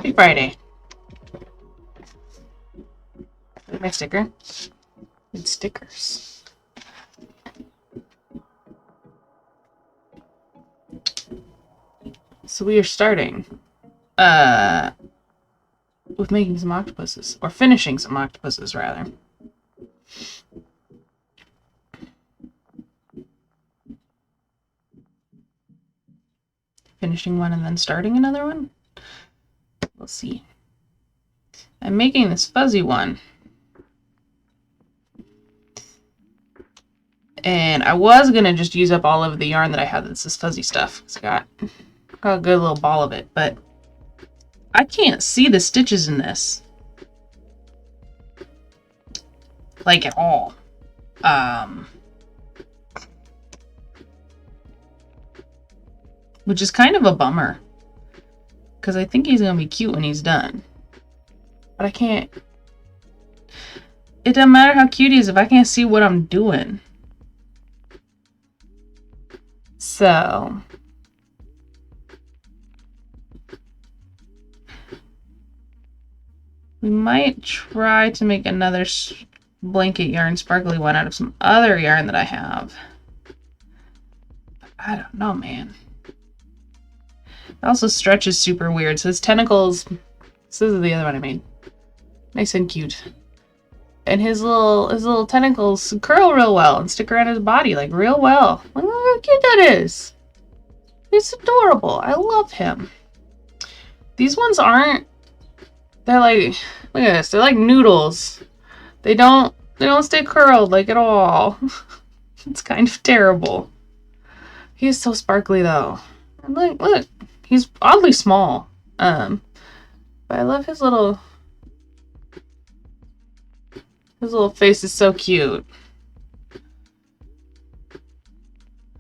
Happy Friday. My sticker. Good stickers. So we are starting with making some octopuses, or finishing some octopuses rather. Finishing one and then starting another one. We'll see. I'm making this fuzzy one. And I was going to just use up all of the yarn that I had that's this fuzzy stuff. It's got a good little ball of it, but I can't see the stitches in this. Like at all. Which is kind of a bummer. Because I think he's going to be cute when he's done. But I can't. It doesn't matter how cute he is if I can't see what I'm doing. So. We might try to make another blanket yarn sparkly one out of some other yarn that I have. I don't know, man. It also stretches super weird. So his tentacles, this is the other one I made. Nice and cute. And his little tentacles curl real well and stick around his body like real well. Look how cute that is. It's adorable. I love him. These ones aren't, they're like, look at this, they're like noodles. They don't stay curled like at all. It's kind of terrible. He is so sparkly though. And look, he's oddly small. But I love his little face is so cute.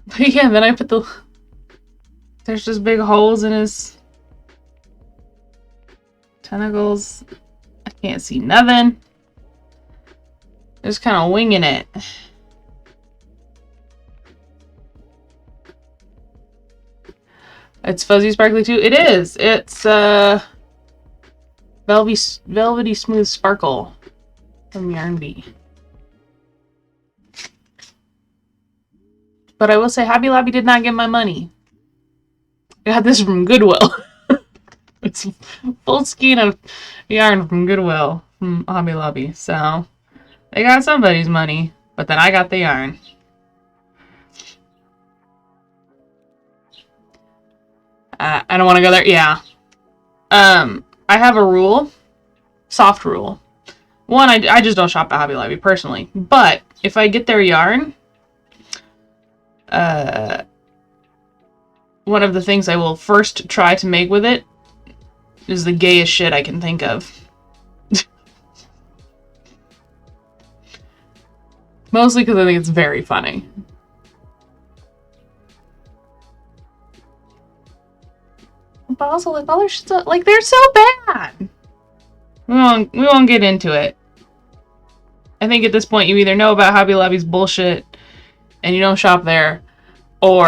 But yeah, then I put there's just big holes in his tentacles. I can't see nothing. Just kind of winging it. It's fuzzy sparkly too. It is. It's velvety smooth sparkle from Yarn Bee. But I will say Hobby Lobby did not get my money. I got this from Goodwill. It's full skein of yarn from Goodwill from Hobby Lobby. So they got somebody's money, but then I got the yarn. I don't want to go there. Yeah. I have a rule. Soft rule. One, I just don't shop at Hobby Lobby personally. But if I get their yarn, one of the things I will first try to make with it is the gayest shit I can think of. Mostly because I think it's very funny. But also, like, all their shit's like, they're so bad. We won't get into it. I think at this point you either know about Hobby Lobby's bullshit and you don't shop there, or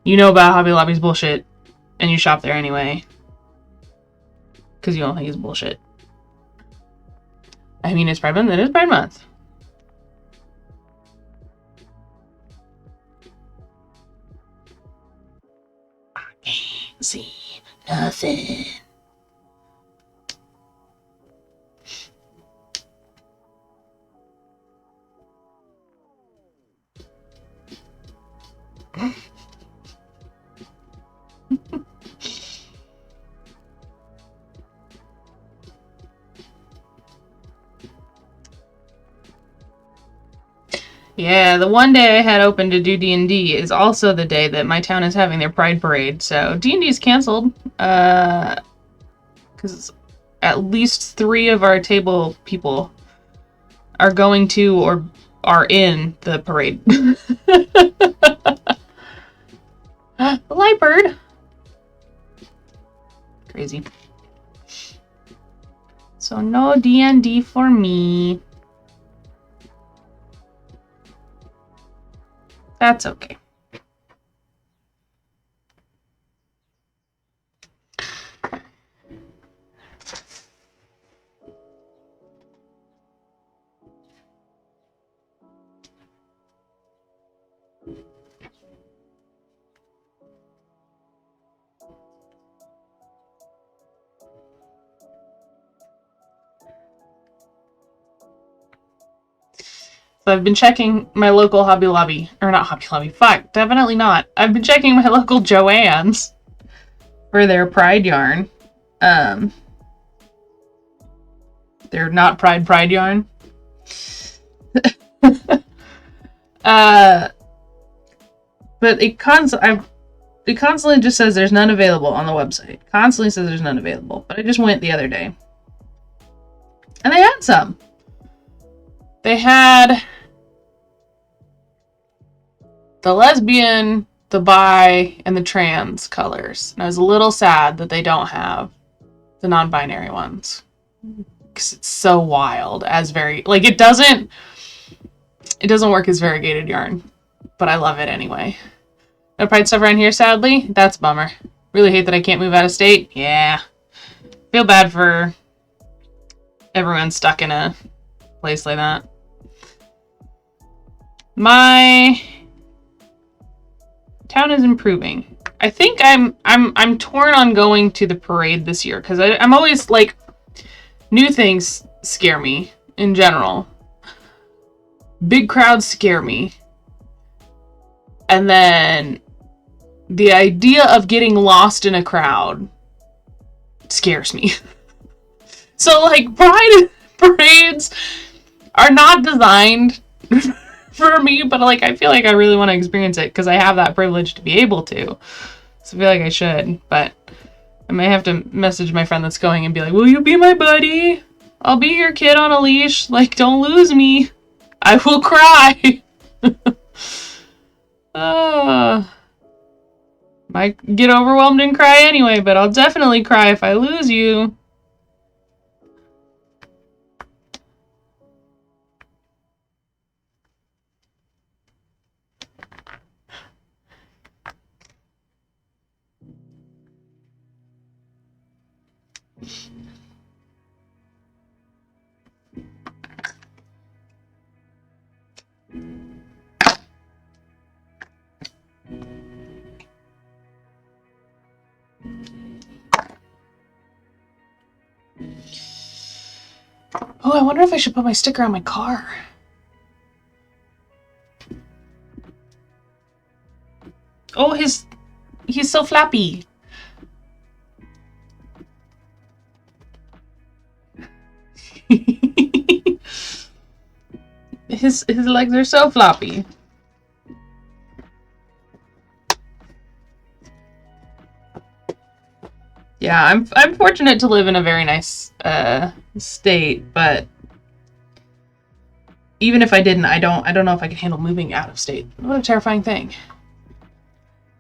you know about Hobby Lobby's bullshit and you shop there anyway because you don't think it's bullshit. I mean, it's Pride Month, and it's Pride Month. I can't see nothing. Yeah, the one day I had open to do D&D is also the day that my town is having their Pride Parade. So D&D is canceled because at least 3 of our table people are going to or are in the parade. The light bird. Crazy. So no D&D for me. That's okay. So I've been checking my local Hobby Lobby, or not Hobby Lobby, fuck, definitely not. I've been checking my local Joann's for their Pride yarn. They're not Pride yarn. But it constantly just says there's none available on the website. Constantly says there's none available. But I just went the other day. And they had some. They had the lesbian, the bi, and the trans colors. And I was a little sad that they don't have the non-binary ones. Because it's so wild as it doesn't work as variegated yarn. But I love it anyway. No Pride stuff around here, sadly. That's a bummer. Really hate that I can't move out of state. Yeah. Feel bad for everyone stuck in a place like that. My town is improving. I think I'm torn on going to the parade this year because I'm always like, new things scare me in general. Big crowds scare me. And then the idea of getting lost in a crowd scares me. So, like, pride parades are not designed for me, but, like, I feel like I really want to experience it because I have that privilege to be able to. So I feel like I should, but I may have to message my friend that's going and be like, will you be my buddy? I'll be your kid on a leash. Like, don't lose me. I will cry. Might get overwhelmed and cry anyway, but I'll definitely cry if I lose you. Oh, I wonder if I should put my sticker on my car. Oh, he's so flappy. His legs are so floppy. Yeah, I'm fortunate to live in a very nice state, but even if I didn't, I don't know if I could handle moving out of state. What a terrifying thing.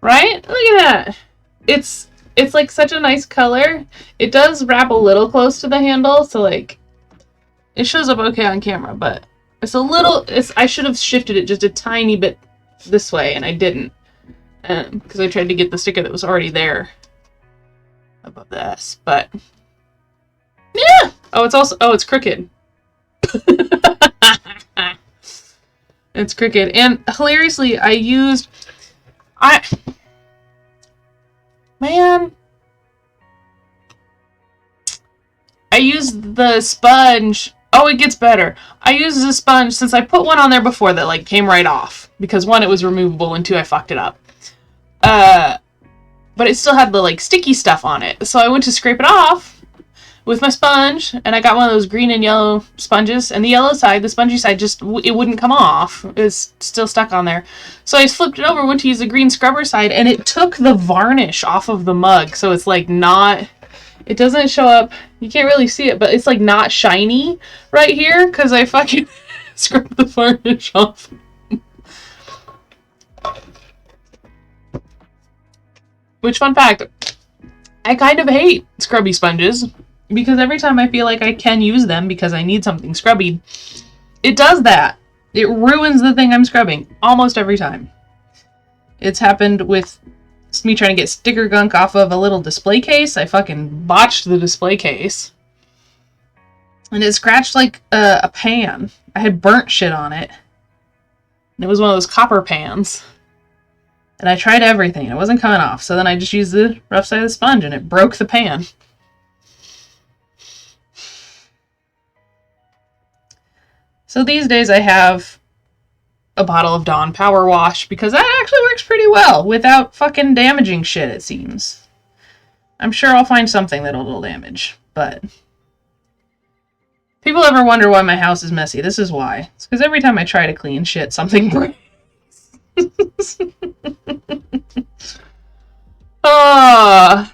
Right? Look at that. It's like such a nice color. It does wrap a little close to the handle, so like it shows up okay on camera, but I should have shifted it just a tiny bit this way, and I didn't. Because I tried to get the sticker that was already there above the S, but yeah. It's crooked. It's crooked. And hilariously, I used the sponge. Oh, it gets better. I used the sponge since I put one on there before that like came right off because one, it was removable, and two, I fucked it up. But it still had the like sticky stuff on it. So I went to scrape it off with my sponge, and I got one of those green and yellow sponges, and the yellow side, the spongy side, just it wouldn't come off. It was still stuck on there. So I just flipped it over, went to use the green scrubber side, and it took the varnish off of the mug. So it's like not, it doesn't show up, you can't really see it, but it's like not shiny right here because I fucking scrubbed the varnish off. Which, fun fact, I kind of hate scrubby sponges because every time I feel like I can use them because I need something scrubby, it does that. It ruins the thing I'm scrubbing almost every time. It's happened with me trying to get sticker gunk off of a little display case. I fucking botched the display case. And it scratched like a pan. I had burnt shit on it. And it was one of those copper pans. And I tried everything, and it wasn't coming off. So then I just used the rough side of the sponge, and it broke the pan. So these days I have a bottle of Dawn Power Wash because that actually works pretty well without fucking damaging shit, it seems. I'm sure I'll find something that'll damage, but... People ever wonder why my house is messy? This is why. It's because every time I try to clean shit, something breaks. Ah,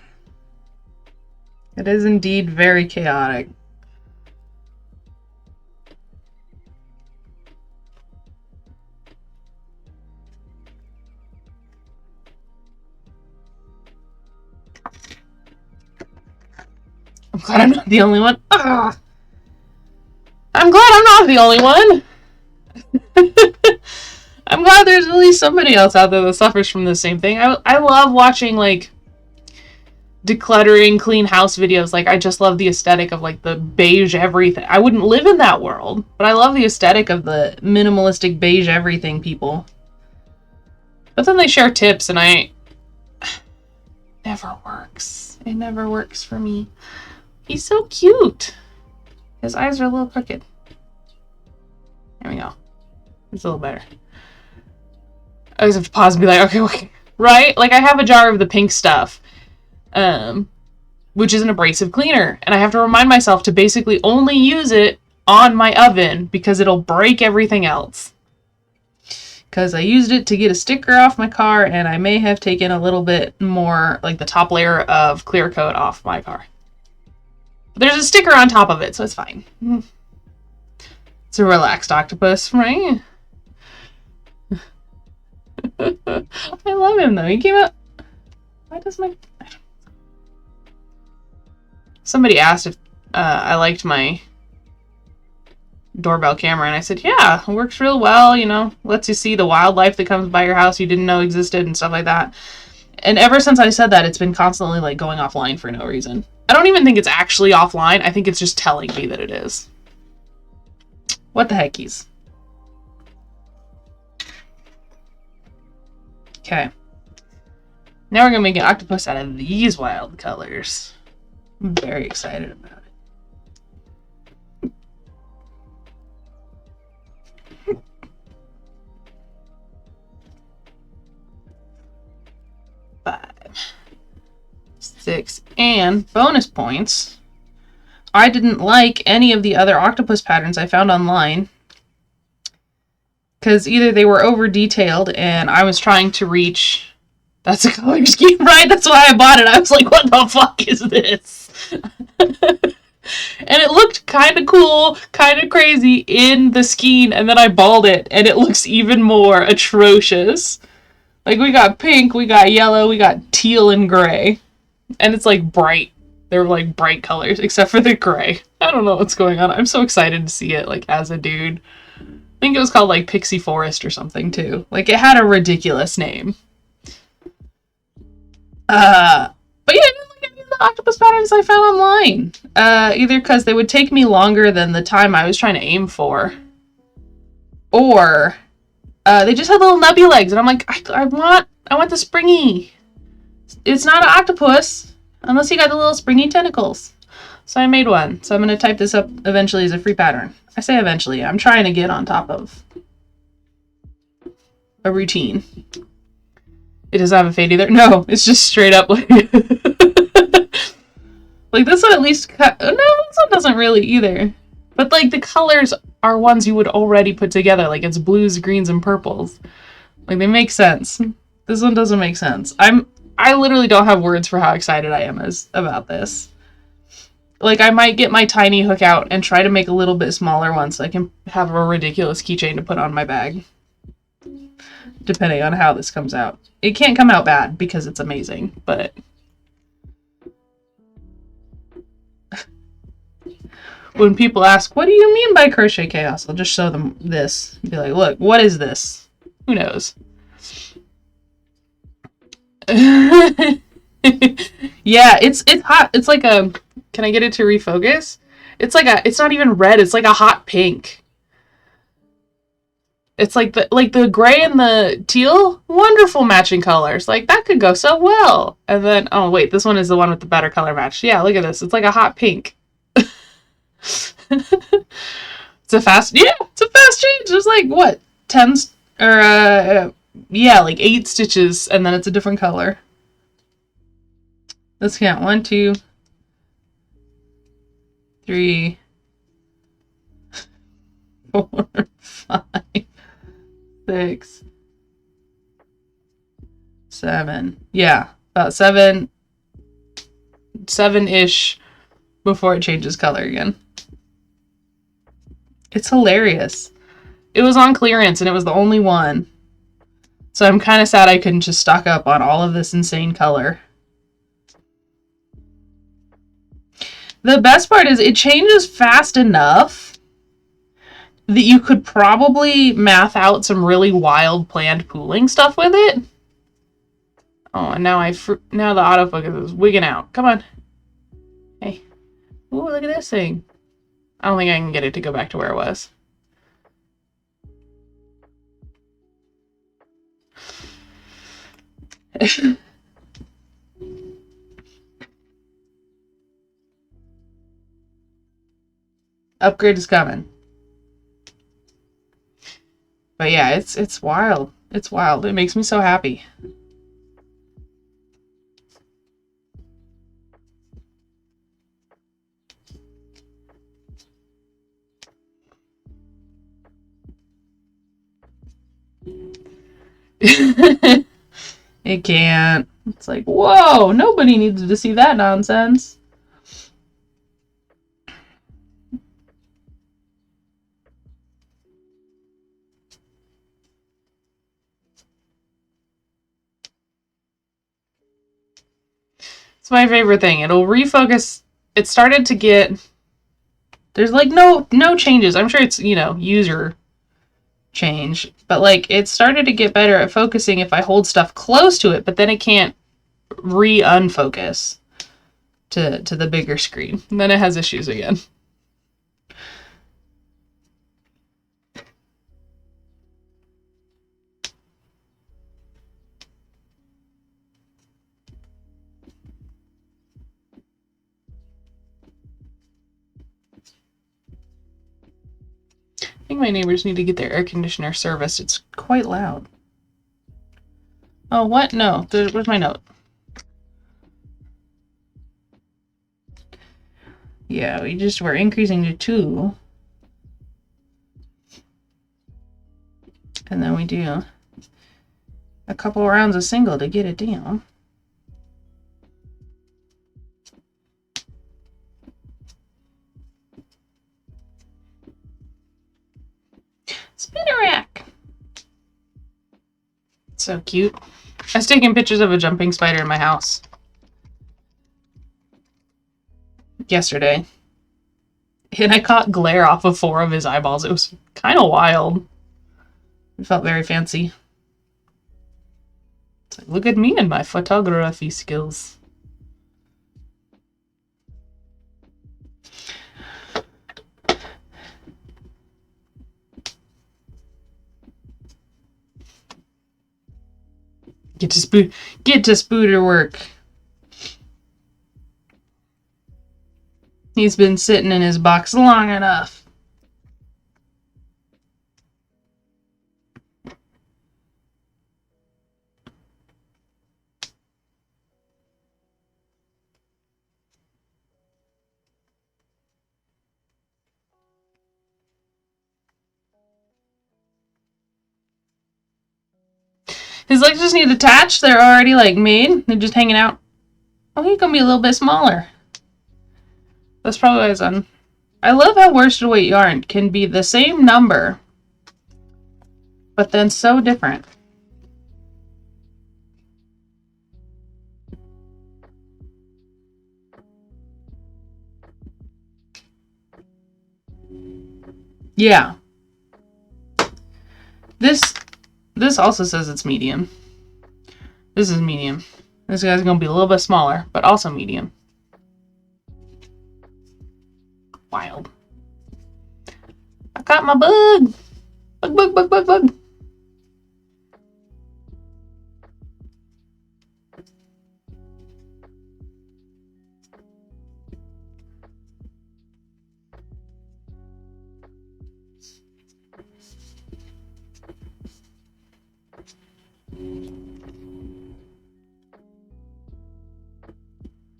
it is indeed very chaotic. I'm glad I'm not the only one. Ah. I'm glad I'm not the only one. I'm glad there's at least somebody else out there that suffers from the same thing. I love watching, like, decluttering, clean house videos. Like, I just love the aesthetic of, like, the beige everything. I wouldn't live in that world, but I love the aesthetic of the minimalistic beige everything people. But then they share tips, and never works. It never works for me. He's so cute. His eyes are a little crooked. There we go. It's a little better. I always have to pause and be like, okay. Right? Like, I have a jar of the pink stuff, which is an abrasive cleaner. And I have to remind myself to basically only use it on my oven because it'll break everything else. Because I used it to get a sticker off my car, and I may have taken a little bit more, like the top layer of clear coat off my car. But there's a sticker on top of it, so it's fine. It's a relaxed octopus, right? I love him, though. He came out... Why does my... Somebody asked if I liked my doorbell camera, and I said, yeah, it works real well, you know, lets you see the wildlife that comes by your house you didn't know existed and stuff like that. And ever since I said that, it's been constantly, like, going offline for no reason. I don't even think it's actually offline. I think it's just telling me that it is. What the heckies? Okay. Now we're gonna make an octopus out of these wild colors. I'm very excited about it. 5, 6, and bonus points. I didn't like any of the other octopus patterns I found online because either they were over detailed and I was trying to reach... That's a color scheme, right? That's why I bought it. I was like, what the fuck is this? And it looked kind of cool, kind of crazy in the skein, and then I balled it, and it looks even more atrocious. Like, we got pink, we got yellow, we got teal and gray. And it's, like, bright. They're, like, bright colors, except for the gray. I don't know what's going on. I'm so excited to see it, like, as a dude. I think it was called, like, Pixie Forest or something, too. Like, it had a ridiculous name. But yeah, I didn't like any of the octopus patterns I found online. Either because they would take me longer than the time I was trying to aim for, or they just had little nubby legs, and I'm like, I want the springy. It's not an octopus unless you got the little springy tentacles. So I made one. So I'm gonna type this up eventually as a free pattern. I say eventually. I'm trying to get on top of a routine. It doesn't have a fade either. No, it's just straight up like... like, this one at least... No, this one doesn't really either. But, like, the colors are ones you would already put together. Like, it's blues, greens, and purples. Like, they make sense. This one doesn't make sense. I literally don't have words for how excited I am about this. Like, I might get my tiny hook out and try to make a little bit smaller one so I can have a ridiculous keychain to put on my bag. Depending on how this comes out. It can't come out bad because it's amazing, but... when people ask, what do you mean by crochet chaos? I'll just show them this. Be like, look, what is this? Who knows? Yeah, it's hot. It's like a... Can I get it to refocus? It's like a... It's not even red. It's like a hot pink. It's like the gray and the teal, wonderful matching colors. Like, that could go so well. And then, oh wait, this one is the one with the better color match. Yeah, look at this. It's like a hot pink. It's a fast change. There's like, what, Or, yeah, like 8 stitches, and then it's a different color. Let's count. 1, 2, 3, 4, 5, 6, 7. Yeah, about 7-ish before it changes color again. It's hilarious. It was on clearance and it was the only one. So I'm kind of sad I couldn't just stock up on all of this insane color. The best part is it changes fast enough that you could probably math out some really wild planned pooling stuff with it. Oh, and now now the autofocus is wigging out. Come on. Hey. Ooh, look at this thing. I don't think I can get it to go back to where it was. Upgrade is coming. But yeah, it's wild. It's wild. It makes me so happy. It can't. It's like, whoa, nobody needs to see that nonsense. It's my favorite thing. It'll refocus. It started to get... There's like no changes. I'm sure it's, user change. But like it started to get better at focusing if I hold stuff close to it, but then it can't unfocus to the bigger screen. And then it has issues again. I think my neighbors need to get their air conditioner serviced. It's quite loud. Oh, what? No. Where's my note? Yeah, we're increasing to 2. And then we do a couple rounds of single to get it down. Spinner rack. So cute. I was taking pictures of a jumping spider in my house yesterday. And I caught glare off of 4 of his eyeballs. It was kind of wild. It felt very fancy. It's like, look at me and my photography skills. Get to spooter work. He's been sitting in his box long enough. His legs just need attached. They're already like made. They're just hanging out. Oh, he's gonna be a little bit smaller. That's probably why it's on. I love how worsted weight yarn can be the same number, but then so different. Yeah. This also says it's medium. This is medium. This guy's gonna be a little bit smaller, but also medium. Wild. I caught my bug! Bug, bug, bug, bug, bug.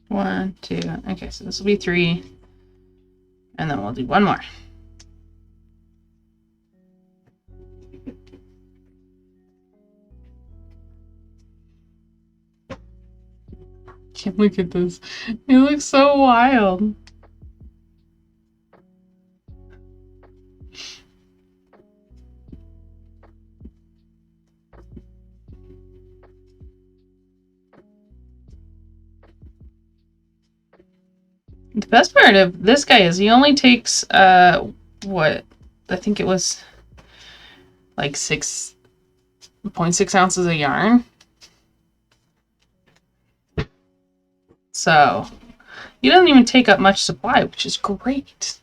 One, two. Okay, so this will be 3. And then we'll do one more. Can't look at this. It looks so wild. The best part of this guy is he only takes, what? I think it was like 6.6 ounces of yarn. So, he doesn't even take up much supply, which is great.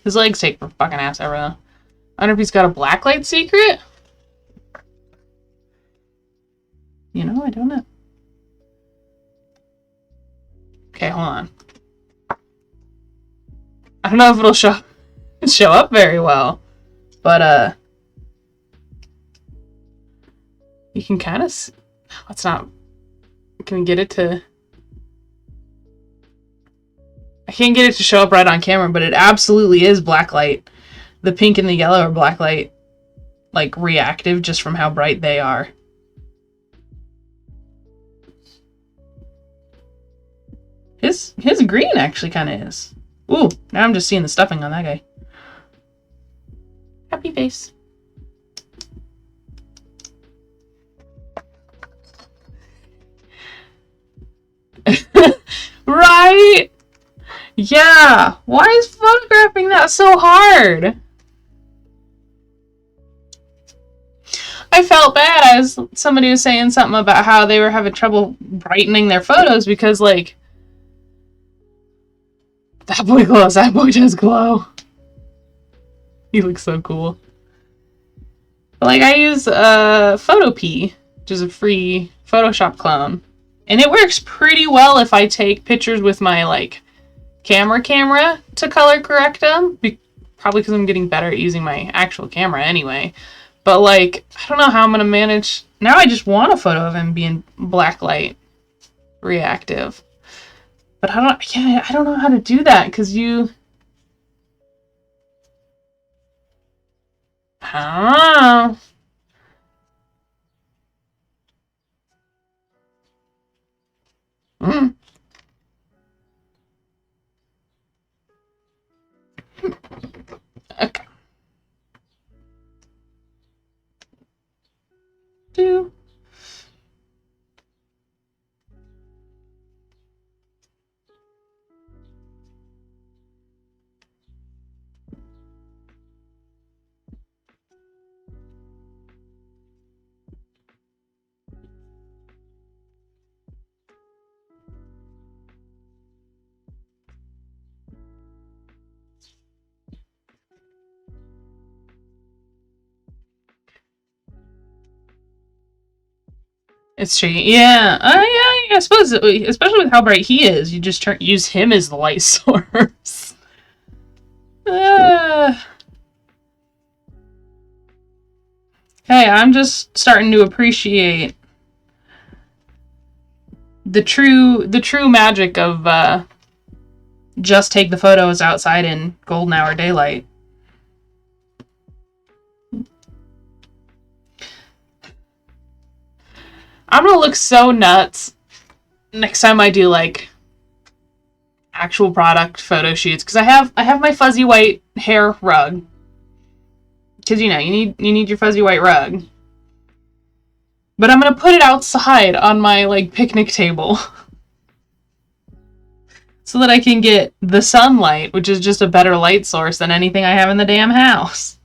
His legs take for fucking ass ever, though. I wonder if he's got a blacklight secret? You know, I don't know. Okay, hold on. I don't know if it'll show up very well, but you can kind of see. It's not. Can we get it to? I can't get it to show up right on camera, but it absolutely is blacklight. The pink and the yellow are blacklight, like reactive, just from how bright they are. His green actually kind of is. Ooh, now I'm just seeing the stuffing on that guy. Happy face. Right? Yeah. Why is photographing that so hard? I felt bad. Somebody was saying something about how they were having trouble brightening their photos because, like, that boy glows. That boy does glow. He looks so cool. But, like, I use Photopea, which is a free Photoshop clone. And it works pretty well if I take pictures with my, like, camera to color correct them. Probably because I'm getting better at using my actual camera anyway. But, like, I don't know how I'm going to manage. Now I just want a photo of him being blacklight reactive. But I don't know how to do that because I don't know. Okay. 2. It's tricky. Yeah. Yeah, I suppose, especially with how bright he is, you just use him as the light source. Hey, I'm just starting to appreciate the true magic of just take the photos outside in golden hour daylight. I'm gonna look so nuts next time I do, like, actual product photo shoots, because I have my fuzzy white hair rug, because you need your fuzzy white rug, but I'm gonna put it outside on my, like, picnic table so that I can get the sunlight, which is just a better light source than anything I have in the damn house.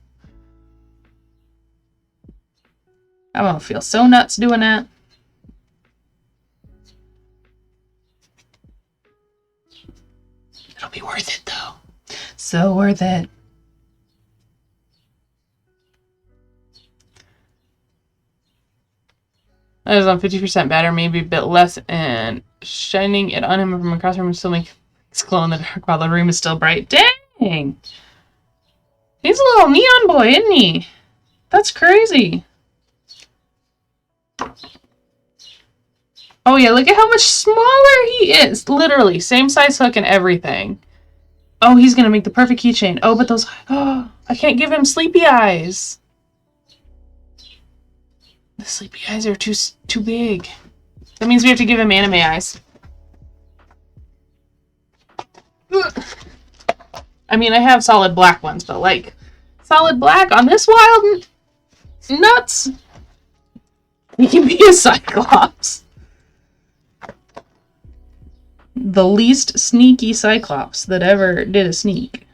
I'm gonna feel so nuts doing that. It'll be worth it, though. So worth it. That is on 50% better, maybe a bit less, and shining it on him from across the room still makes glow in the dark while the room is still bright. Dang! He's a little neon boy, isn't he? That's crazy. Oh yeah, look at how much smaller he is. Literally, same size hook and everything. Oh, he's gonna make the perfect keychain. Oh, but those... Oh, I can't give him sleepy eyes. The sleepy eyes are too big. That means we have to give him anime eyes. I mean, I have solid black ones, but like, solid black on this wild nuts? He can be a Cyclops. The least sneaky Cyclops that ever did a sneak.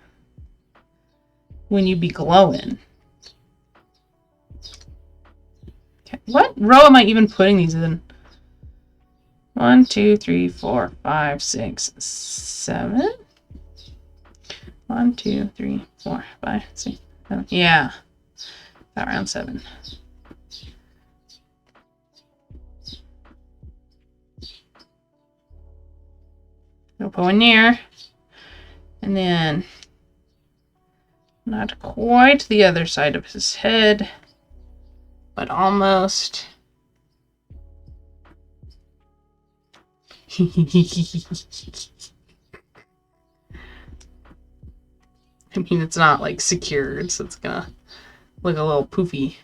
When you be glowing. Okay, what row am I even putting these in? 1, 2, 3, 4, 5, 6, 7. 1, 2, 3, 4, 5, 6, 7. Yeah. About around 7. We'll put one near. And then not quite the other side of his head, but almost. I mean, it's not like secured, so it's gonna look a little poofy.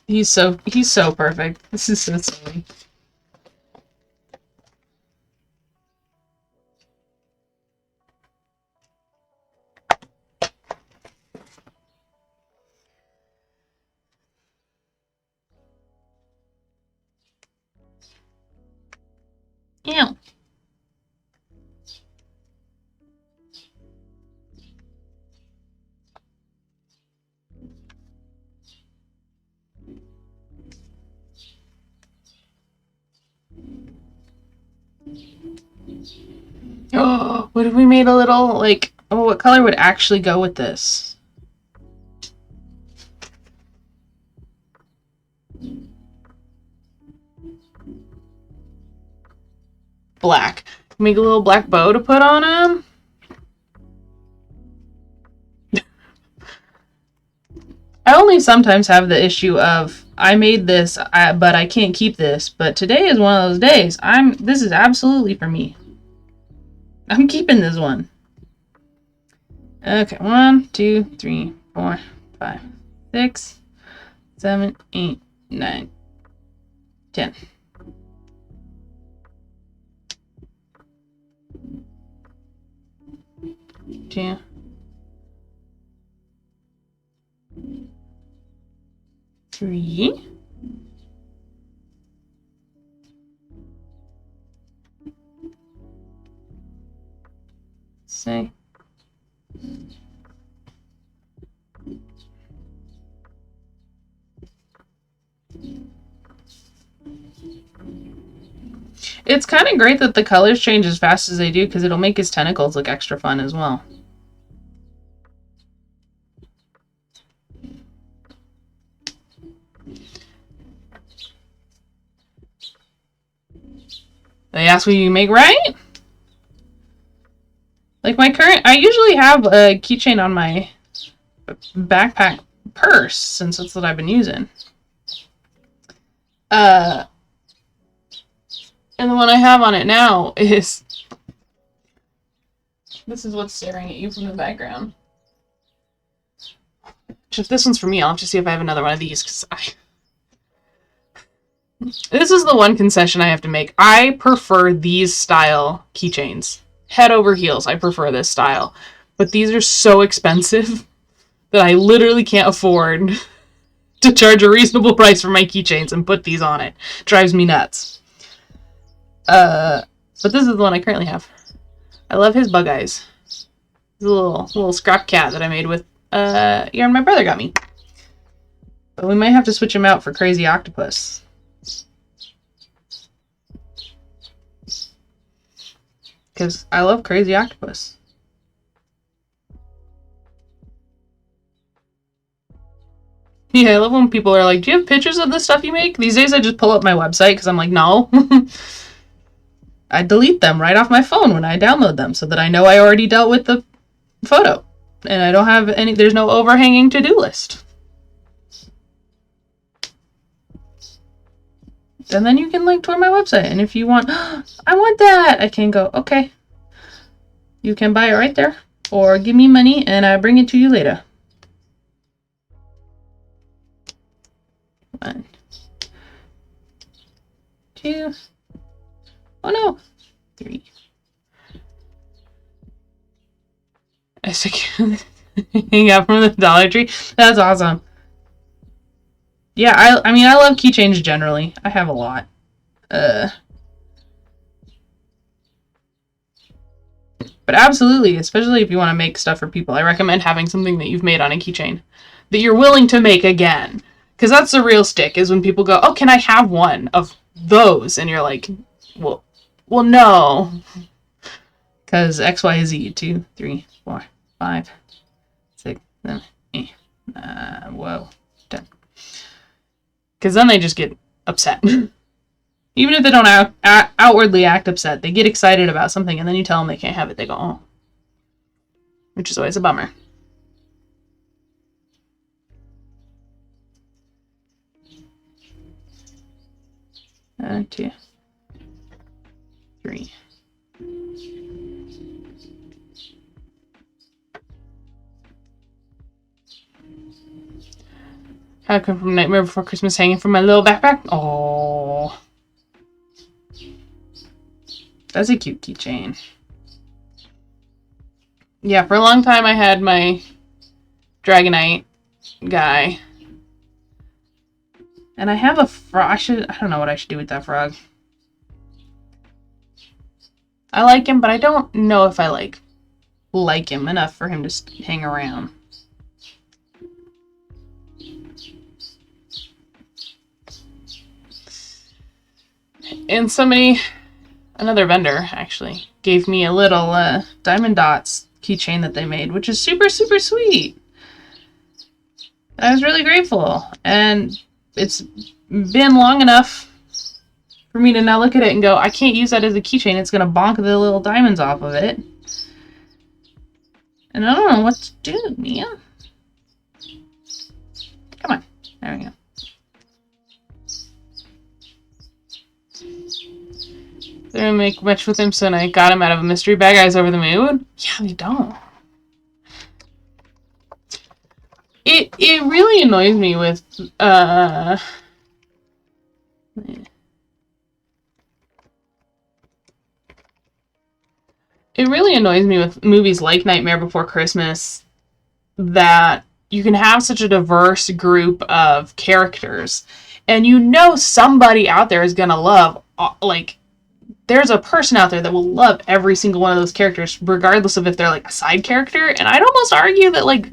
He's so perfect. This is so silly. Ew. Oh, what if we made a little, like, oh, what color would actually go with this? Black. Make a little black bow to put on him. I only sometimes have the issue of, I made this, but I can't keep this. But today is one of those days. This is absolutely for me. I'm keeping this one. Okay, 1, 2, 3, 4, 5, 6, 7, 8, 9, 10. Two. Three. Say. It's kind of great that the colors change as fast as they do, because it'll make his tentacles look extra fun as well. They ask what you make, right? Like my current, I usually have a keychain on my backpack purse, since that's what I've been using. And the one I have on it now is... This is what's staring at you from the background. If this one's for me, I'll have to see if I have another one of these, because This is the one concession I have to make. I prefer these style keychains. Head over heels, I prefer this style. But these are so expensive that I literally can't afford to charge a reasonable price for my keychains and put these on it. Drives me nuts. But this is the one I currently have. I love his bug eyes. He's a little scrap cat that I made with yarn my brother got me. But we might have to switch him out for Crazy Octopus. Because I love crazy octopus. Yeah, I love when people are like, do you have pictures of the stuff you make? These days I just pull up my website because I'm like, no. I delete them right off my phone when I download them so that I know I already dealt with the photo. And I don't have any, there's no overhanging to-do list. And then you can link toward my website. And if you want, oh, I want that, I can go, okay. You can buy it right there. Or give me money and I bring it to you later. 1, 2, oh no, 3. I stick hang out from the Dollar Tree. That's awesome. Yeah, I mean I love keychains generally. I have a lot. But absolutely, especially if you want to make stuff for people, I recommend having something that you've made on a keychain that you're willing to make again. Because that's the real stick, is when people go, oh, can I have one of those? And you're like, well no. Because X, Y, Z, 2, 3, 4, 5, 6, 7, 8. Whoa. 10. Because then they just get upset. Even if they don't outwardly act upset, they get excited about something, and then you tell them they can't have it. They go, oh. Which is always a bummer. 2, 3. I come from Nightmare Before Christmas hanging from my little backpack. Oh. That's a cute keychain. Yeah, for a long time I had my Dragonite guy. And I have a frog. I don't know what I should do with that frog. I like him, but I don't know if I like him enough for him to hang around. And another vendor actually gave me a little Diamond Dots keychain that they made, which is super, super sweet. I was really grateful. And it's been long enough for me to now look at it and go, I can't use that as a keychain. It's going to bonk the little diamonds off of it. And I don't know what to do, Mia. Come on. There we go. They didn't make much with him, so I got him out of a mystery bag. I was over the moon. Yeah, they don't. It really annoys me with it really annoys me with movies like Nightmare Before Christmas that you can have such a diverse group of characters, and you know somebody out there is gonna love there's a person out there that will love every single one of those characters, regardless of if they're like a side character. And I'd almost argue that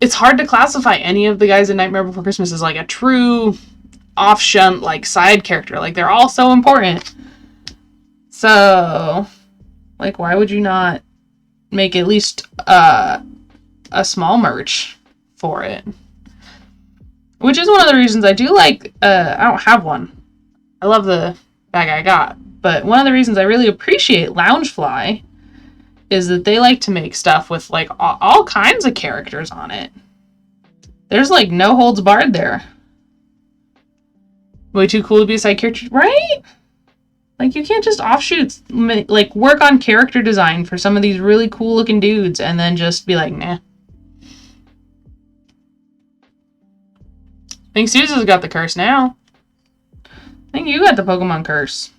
it's hard to classify any of the guys in Nightmare Before Christmas as like a true off-shunt side character. They're all so important. So, why would you not make at least a small merch for it? Which is one of the reasons I do I don't have one. I love the bag I got. But one of the reasons I really appreciate Loungefly is that they like to make stuff with all kinds of characters on it. There's no holds barred there. Way too cool to be a side character, right? You can't just offshoot, work on character design for some of these really cool looking dudes and then just be like, nah. I think Susan's got the curse now. I think you got the Pokemon curse.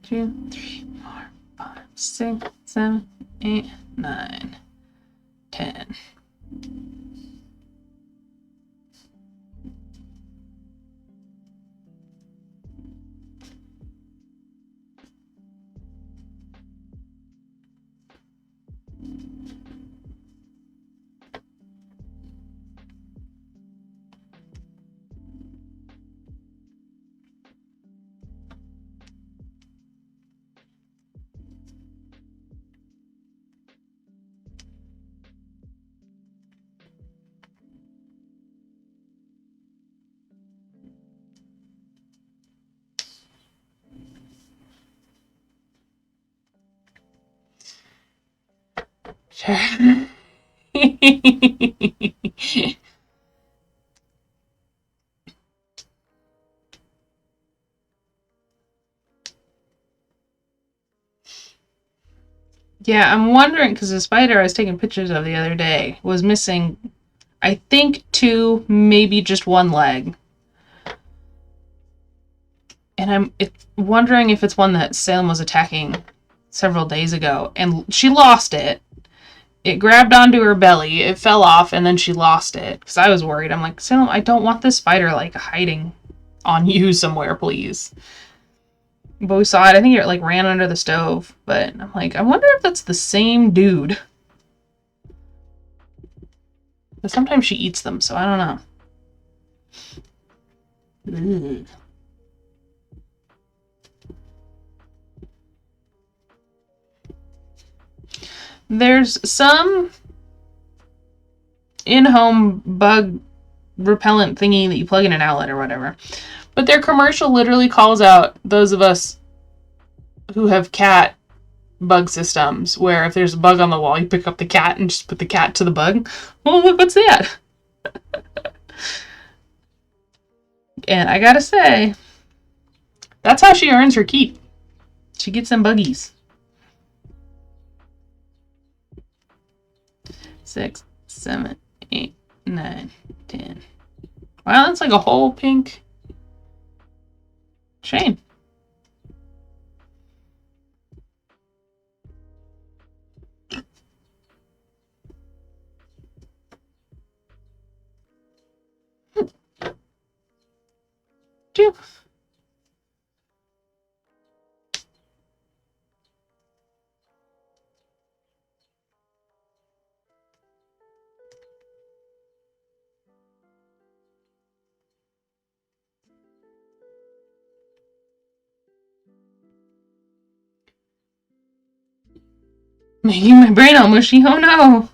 2, 3, 4, 5, 6, 7, 8, 9, 10. Yeah, I'm wondering, because the spider I was taking pictures of the other day was missing, I think, 2, maybe just 1 leg. And I'm wondering if it's one that Salem was attacking several days ago, and she lost it. It grabbed onto her belly, it fell off, and then she lost it. Because I was worried. I'm like, Salem, I don't want this spider, like, hiding on you somewhere, please. But we saw it. I think it, like, ran under the stove. But I'm like, I wonder if that's the same dude. But sometimes she eats them, so I don't know. Ugh. There's some in-home bug repellent thingy that you plug in an outlet or whatever. But their commercial literally calls out those of us who have cat bug systems, where if there's a bug on the wall, you pick up the cat and just put the cat to the bug. Well, look, what's that? And I gotta say, that's how she earns her keep. She gets them buggies. 6, 7, 8, 9, 10. Wow, that's like a whole pink chain. Two. Making my brain all mushy. Oh no.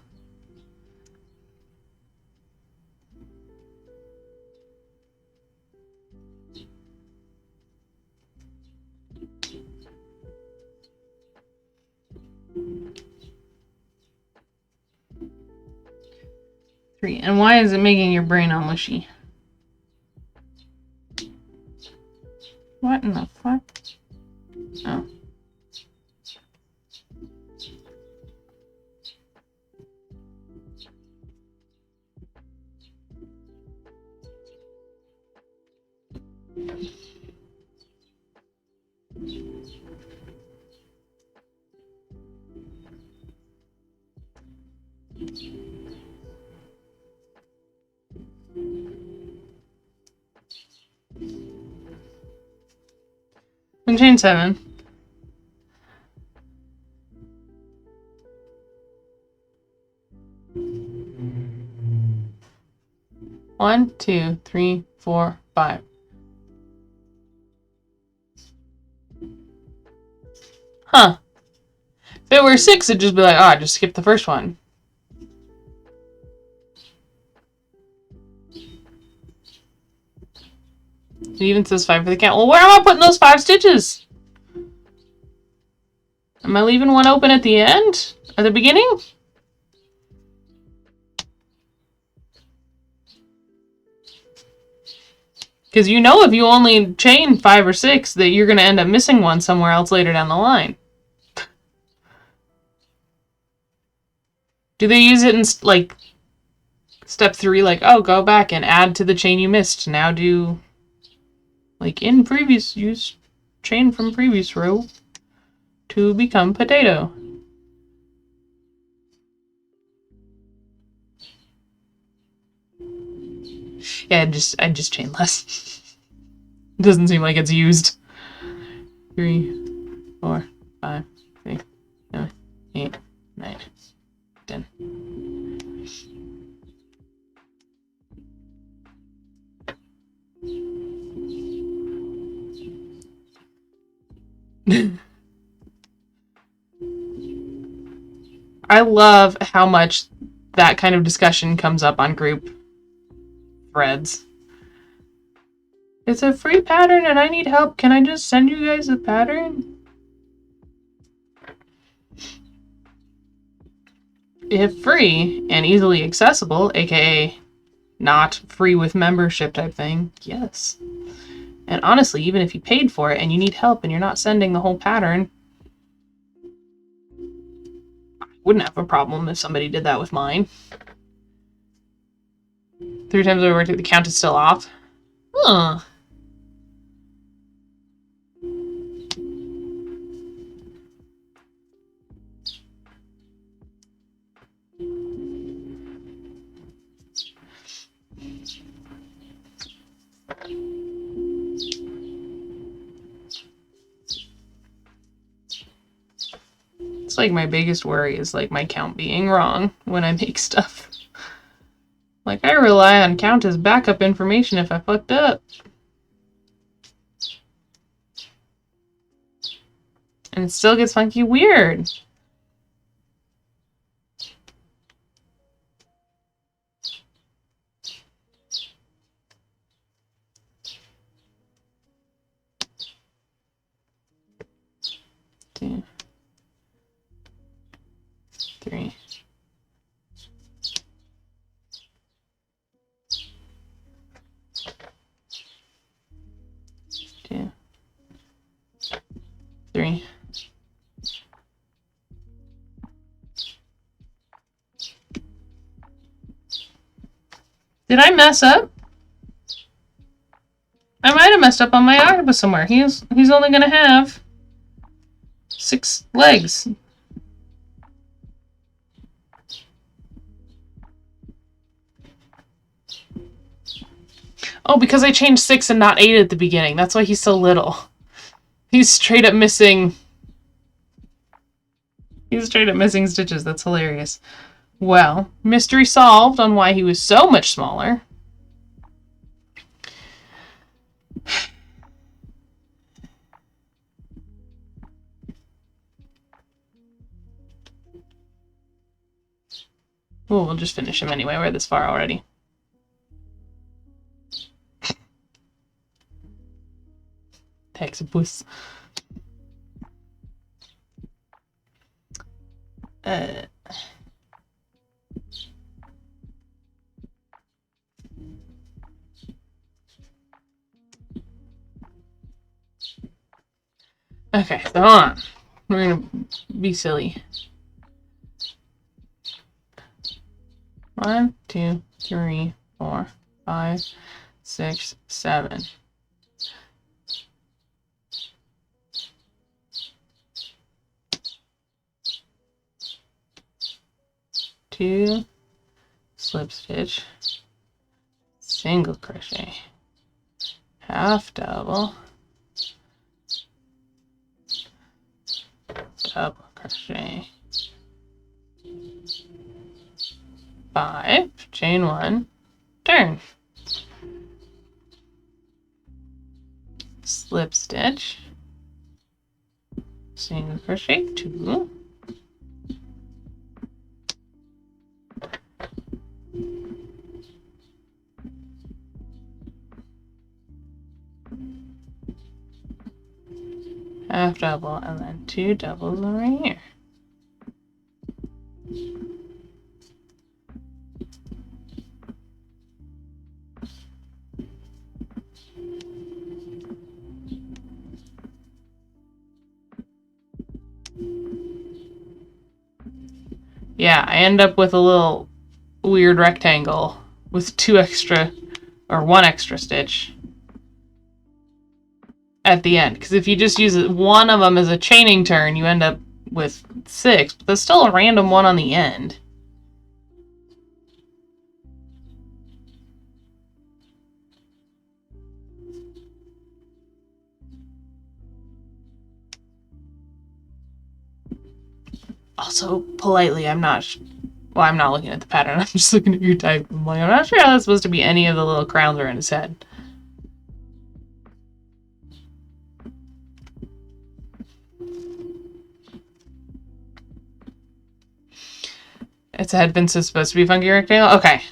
Three. And why is it making your brain all mushy? What in the fuck? Oh. And chain 7. One, 2, 3, 4, 5. Huh. If it were 6, it'd just be like, oh, I just skipped the first one. It even says 5 for the cat. Well, where am I putting those 5 stitches? Am I leaving one open at the end? At the beginning? Because you know if you only chain 5 or 6 that you're going to end up missing one somewhere else later down the line. Do they use it in, like, step 3, like, oh, go back and add to the chain you missed. Now do, like, in previous, use chain from previous row to become potato. Yeah, I just chain less. It doesn't seem like it's used. 3, 4, 5, 6, 7, 8, 9, 10. I love how much that kind of discussion comes up on group threads. It's a free pattern and I need help. Can I just send you guys a pattern? if free and easily accessible, aka not free with membership type thing, yes. And honestly, even if you paid for it and you need help and you're not sending the whole pattern, I wouldn't have a problem if somebody did that with mine. 3 times over, the count is still off. Huh. It's like my biggest worry is like my count being wrong when I make stuff. Like, I rely on count as backup information if I fucked up. And it still gets funky weird. Two, 3. Two, 3. Did I mess up? I might have messed up on my octopus somewhere. He's only gonna have 6 legs. Oh, because I changed 6 and not 8 at the beginning. That's why he's so little. He's straight up missing... He's straight up missing stitches. That's hilarious. Well, mystery solved on why he was so much smaller. Oh, we'll just finish him anyway. We're this far already. Textbooks. Okay, so hold on. We're gonna be silly. 1, 2, 3, 4, 5, 6, 7. 2 slip stitch, single crochet, half double, double crochet, 5, chain 1, turn, slip stitch, single crochet, 2, half double, and then 2 doubles over here. Yeah, I end up with a little weird rectangle with 2 extra, or 1 extra stitch at the end. Because if you just use one of them as a chaining turn, you end up with 6, but there's still a random one on the end. Also, politely, I'm not looking at the pattern. I'm just looking at your type. I'm like, I'm not sure how that's supposed to be any of the little crowns around his head. Its head been supposed to be funky rectangle? Okay.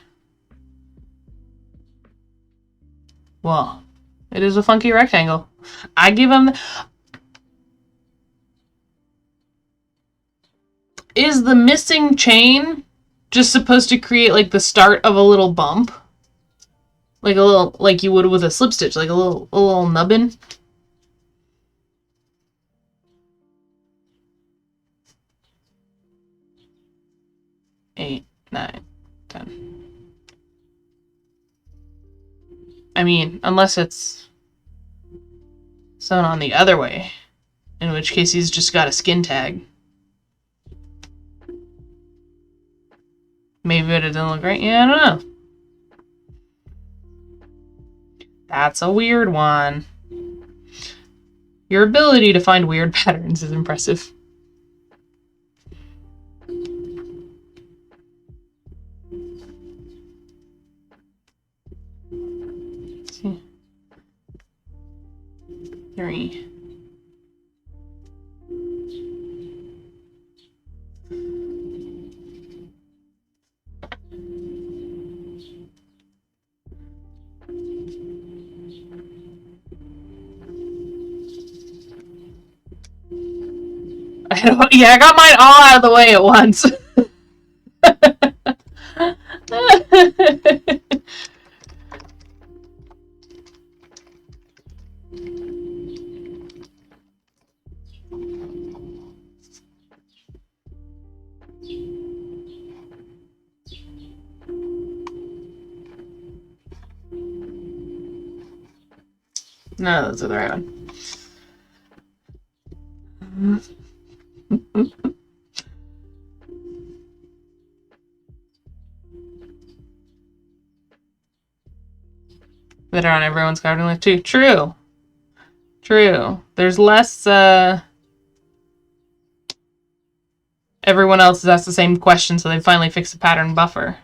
Well, it is a funky rectangle. I give him... Is the missing chain just supposed to create like the start of a little bump. Like a little, like you would with a slip stitch, like a little nubbin. 8, 9, 10. I mean, unless it's sewn on the other way, in which case he's just got a skin tag. Maybe it didn't look right. Yeah, I don't know. That's a weird one. Your ability to find weird patterns is impressive. Let's see. 3. Yeah, I got mine all out of the way at once. No, that's the right one. That are on everyone's garden list too. True. True. There's less, everyone else has asked the same question, so they finally fixed the pattern buffer.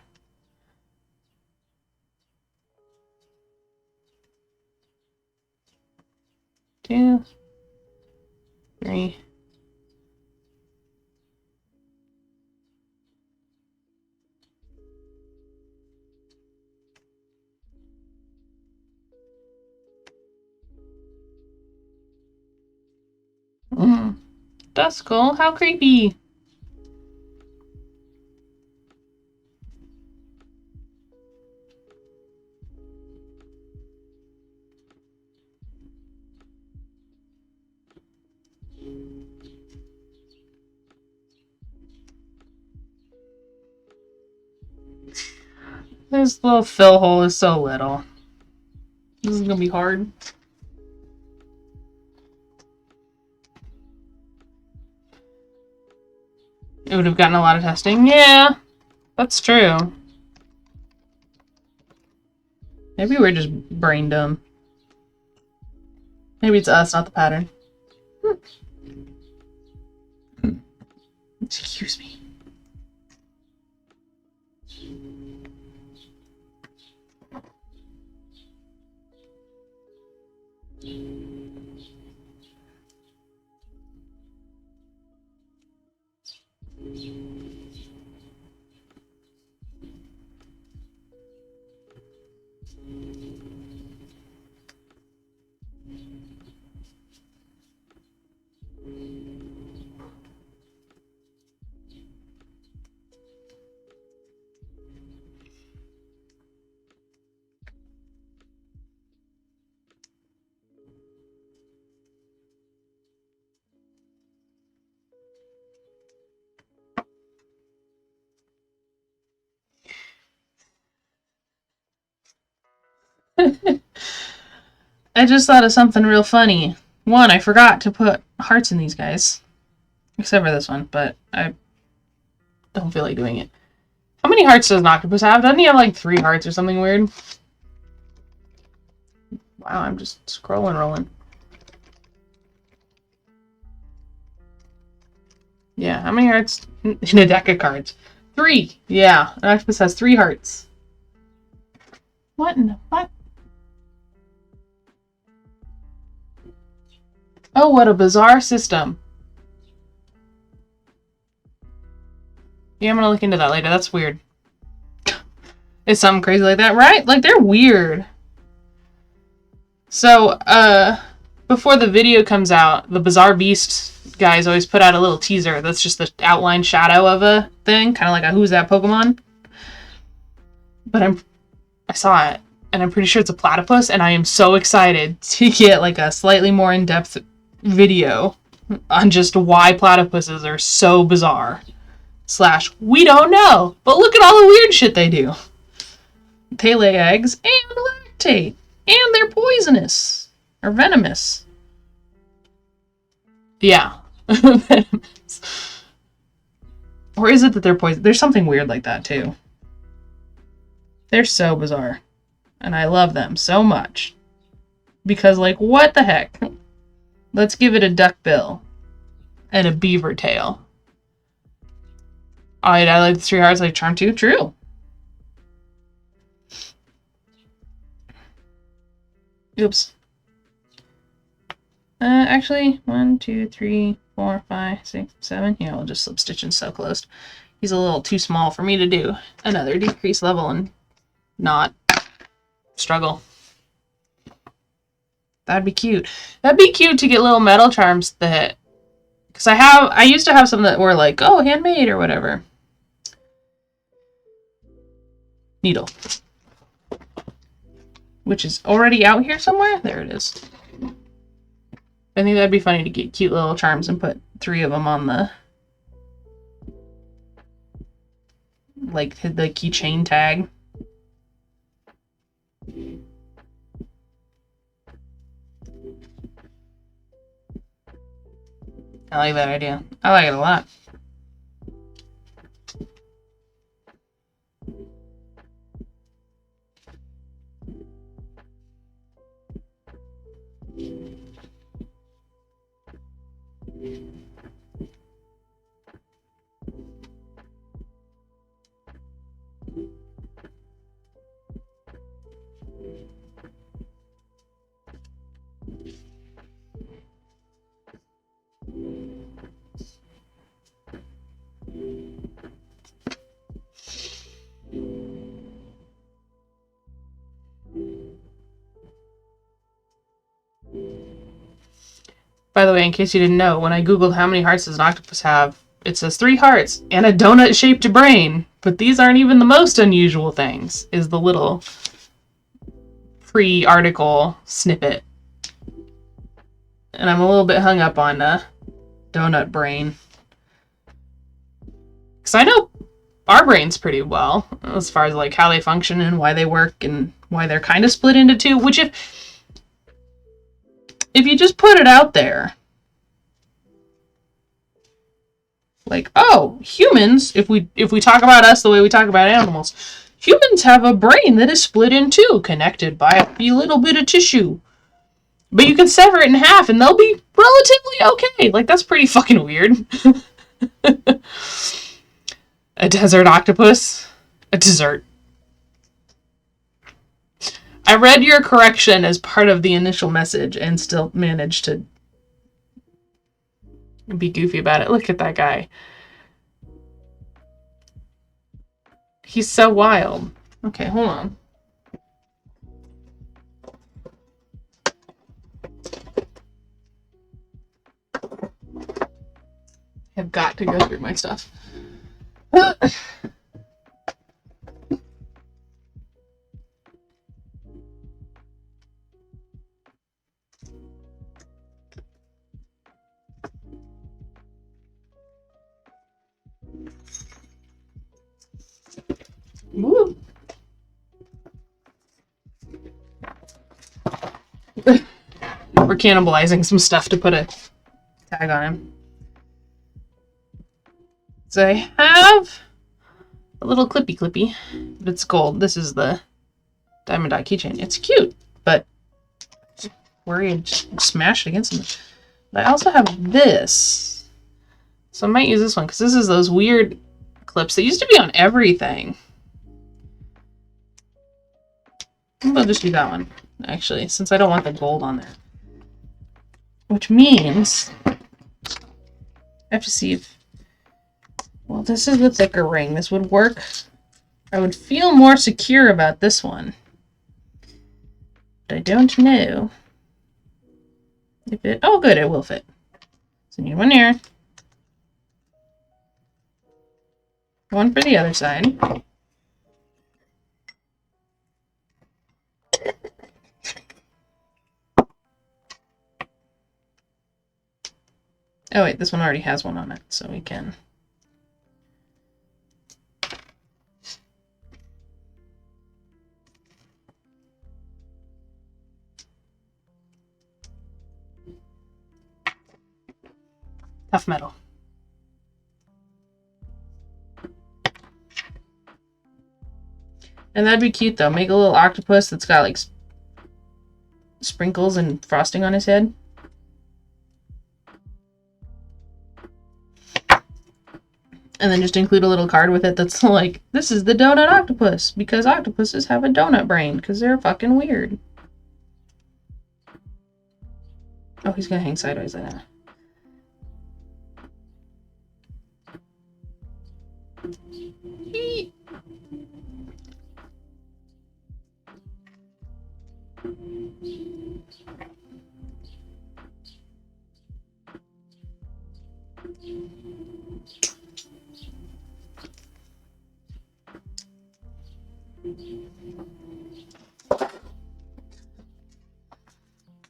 Two. 3. That's cool. How creepy. This little fill hole is so little. This is gonna be hard. It would have gotten a lot of testing. Yeah, that's true. Maybe we're just brain dumb. Maybe it's us, not the pattern. Excuse me. I just thought of something real funny. One, I forgot to put hearts in these guys. Except for this one, but I don't feel like doing it. How many hearts does an octopus have? Doesn't he have like 3 hearts or something weird? Wow, I'm just scrolling, rolling. Yeah, how many hearts in a deck of cards? 3! Yeah, an octopus has 3 hearts. What in the what? Oh, what a bizarre system. Yeah, I'm gonna look into that later. That's weird. It's something crazy like that, right? Like, they're weird. So, before the video comes out, the Bizarre Beast guys always put out a little teaser that's just the outline shadow of a thing, kind of like a Who's That Pokemon. But I saw it, and I'm pretty sure it's a platypus, and I am so excited to get like a slightly more in-depth video on just why platypuses are so bizarre. / we don't know, but look at all the weird shit they do. They lay eggs and lactate, and they're poisonous or venomous. Yeah. Venomous. Or is it that they're poisonous? There's something weird like that too. They're so bizarre. And I love them so much. Because, like, what the heck? Let's give it a duck bill. And a beaver tail. I like the 3 hearts, like charm too. True. Oops. Actually, 1, 2, 3, 4, 5, 6, 7. Yeah, we'll just slip stitch and sew closed. He's a little too small for me to do another decrease level and not struggle. That'd be cute. That'd be cute to get little metal charms that, because I used to have some that were like, oh, handmade or whatever. Needle. Which is already out here somewhere. There it is. I think that'd be funny to get cute little charms and put 3 of them on the, like, the keychain tag. I like that idea. I like it a lot. By the way, in case you didn't know, when I googled how many hearts does an octopus have, it says 3 hearts and a donut-shaped brain. But these aren't even the most unusual things, is the little pre-article snippet. And I'm a little bit hung up on donut brain. Because I know our brains pretty well, as far as like how they function and why they work and why they're kind of split into 2, which if you just put it out there, like, oh, humans, if we talk about us the way we talk about animals, humans have a brain that is split in 2, connected by a little bit of tissue. But you can sever it in half and they'll be relatively okay. Like, that's pretty fucking weird. A desert octopus? A dessert. I read your correction as part of the initial message and still managed to be goofy about it. Look at that guy. He's so wild. Okay, hold on. I've got to go through my stuff. Woo. We're cannibalizing some stuff to put a tag on him. So I have a little clippy, but it's gold. This is the diamond dot keychain. It's cute, but worried smash it against something. But I also have this, so I might use this one because this is those weird clips that used to be on everything. I'll just do that one, actually, since I don't want the gold on there. Which means I have to see if, well, this is the thicker ring. This would work. I would feel more secure about this one. But I don't know if it, oh good, it will fit. So I need one here. One for the other side. Oh wait, this one already has one on it, so we can... Tough metal. And that'd be cute though. Make a little octopus that's got like sprinkles and frosting on his head. And then just include a little card with it that's like, this is the donut octopus, because octopuses have a donut brain, because they're fucking weird. Oh, he's gonna hang sideways like that.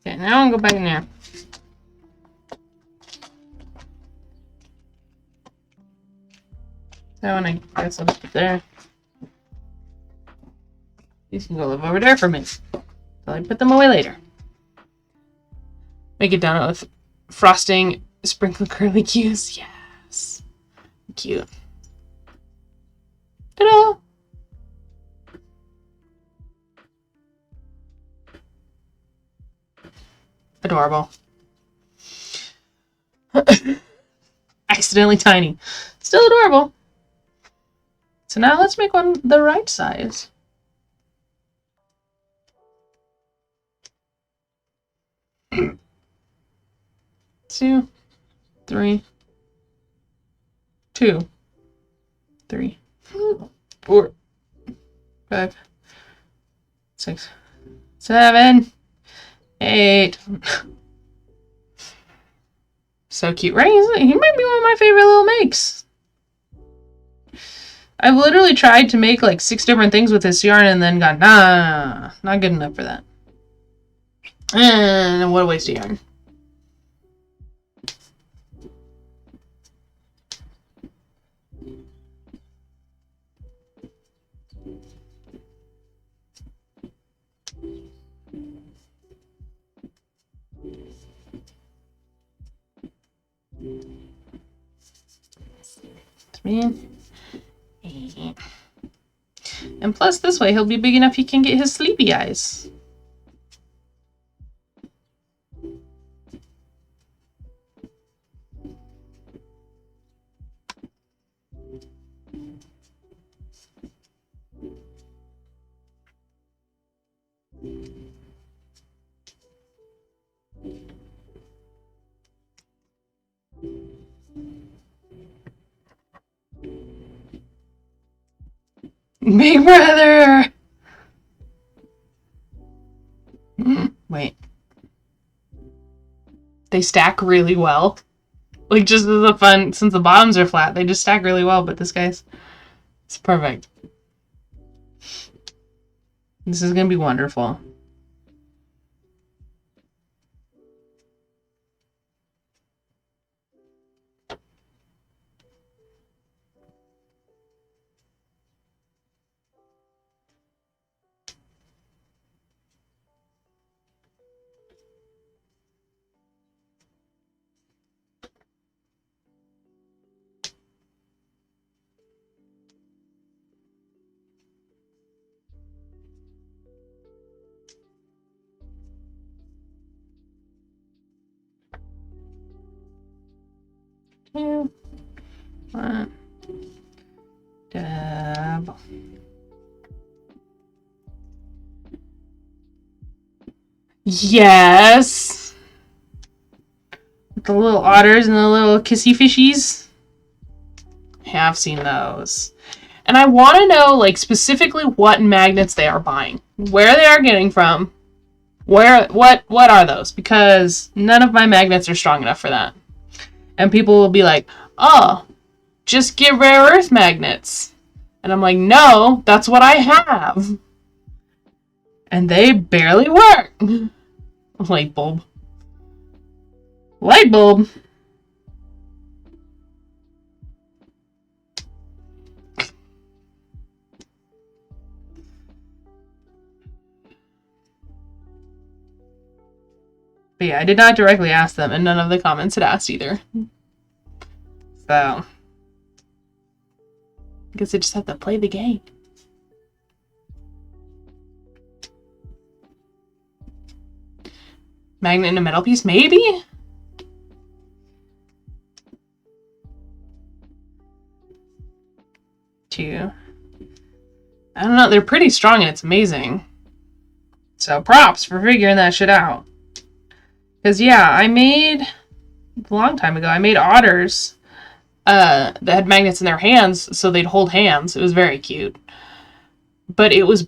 Okay, now I'll go back in there. That one I guess I'll just put there. These can go live over there for me. So I put them away later. Make it down with frosting, sprinkle curly cues. Yes. Cute. Ta-da! Adorable. Accidentally tiny. Still adorable. So now let's make one the right size. Two, three, 2, 3, 4, 5, 6, 7, 8. So cute, right? He might be one of my favorite little makes. I've literally tried to make like 6 different things with this yarn and then gone, nah, not good enough for that. And what a waste of yarn. And plus this way he'll be big enough he can get his sleepy eyes. Big brother! Wait. They stack really well. Like, just as a fun, since the bottoms are flat, they just stack really well, but this guy's, it's perfect. This is gonna be wonderful. Two, 1, double. Yes! With the little otters and the little kissy fishies. I have seen those. And I want to know, like, specifically what magnets they are buying. Where they are getting from. What are those? Because none of my magnets are strong enough for that. And people will be like, oh, just get rare earth magnets. And I'm like, no, that's what I have. And they barely work. Light bulb. Light bulb. But yeah, I did not directly ask them, and none of the comments had asked either. So, I guess I just have to play the game. Magnet in a metal piece? Maybe? Two. I don't know, they're pretty strong and it's amazing. So props for figuring that shit out. Because, yeah, I made, a long time ago, I made otters that had magnets in their hands so they'd hold hands. It was very cute. But it was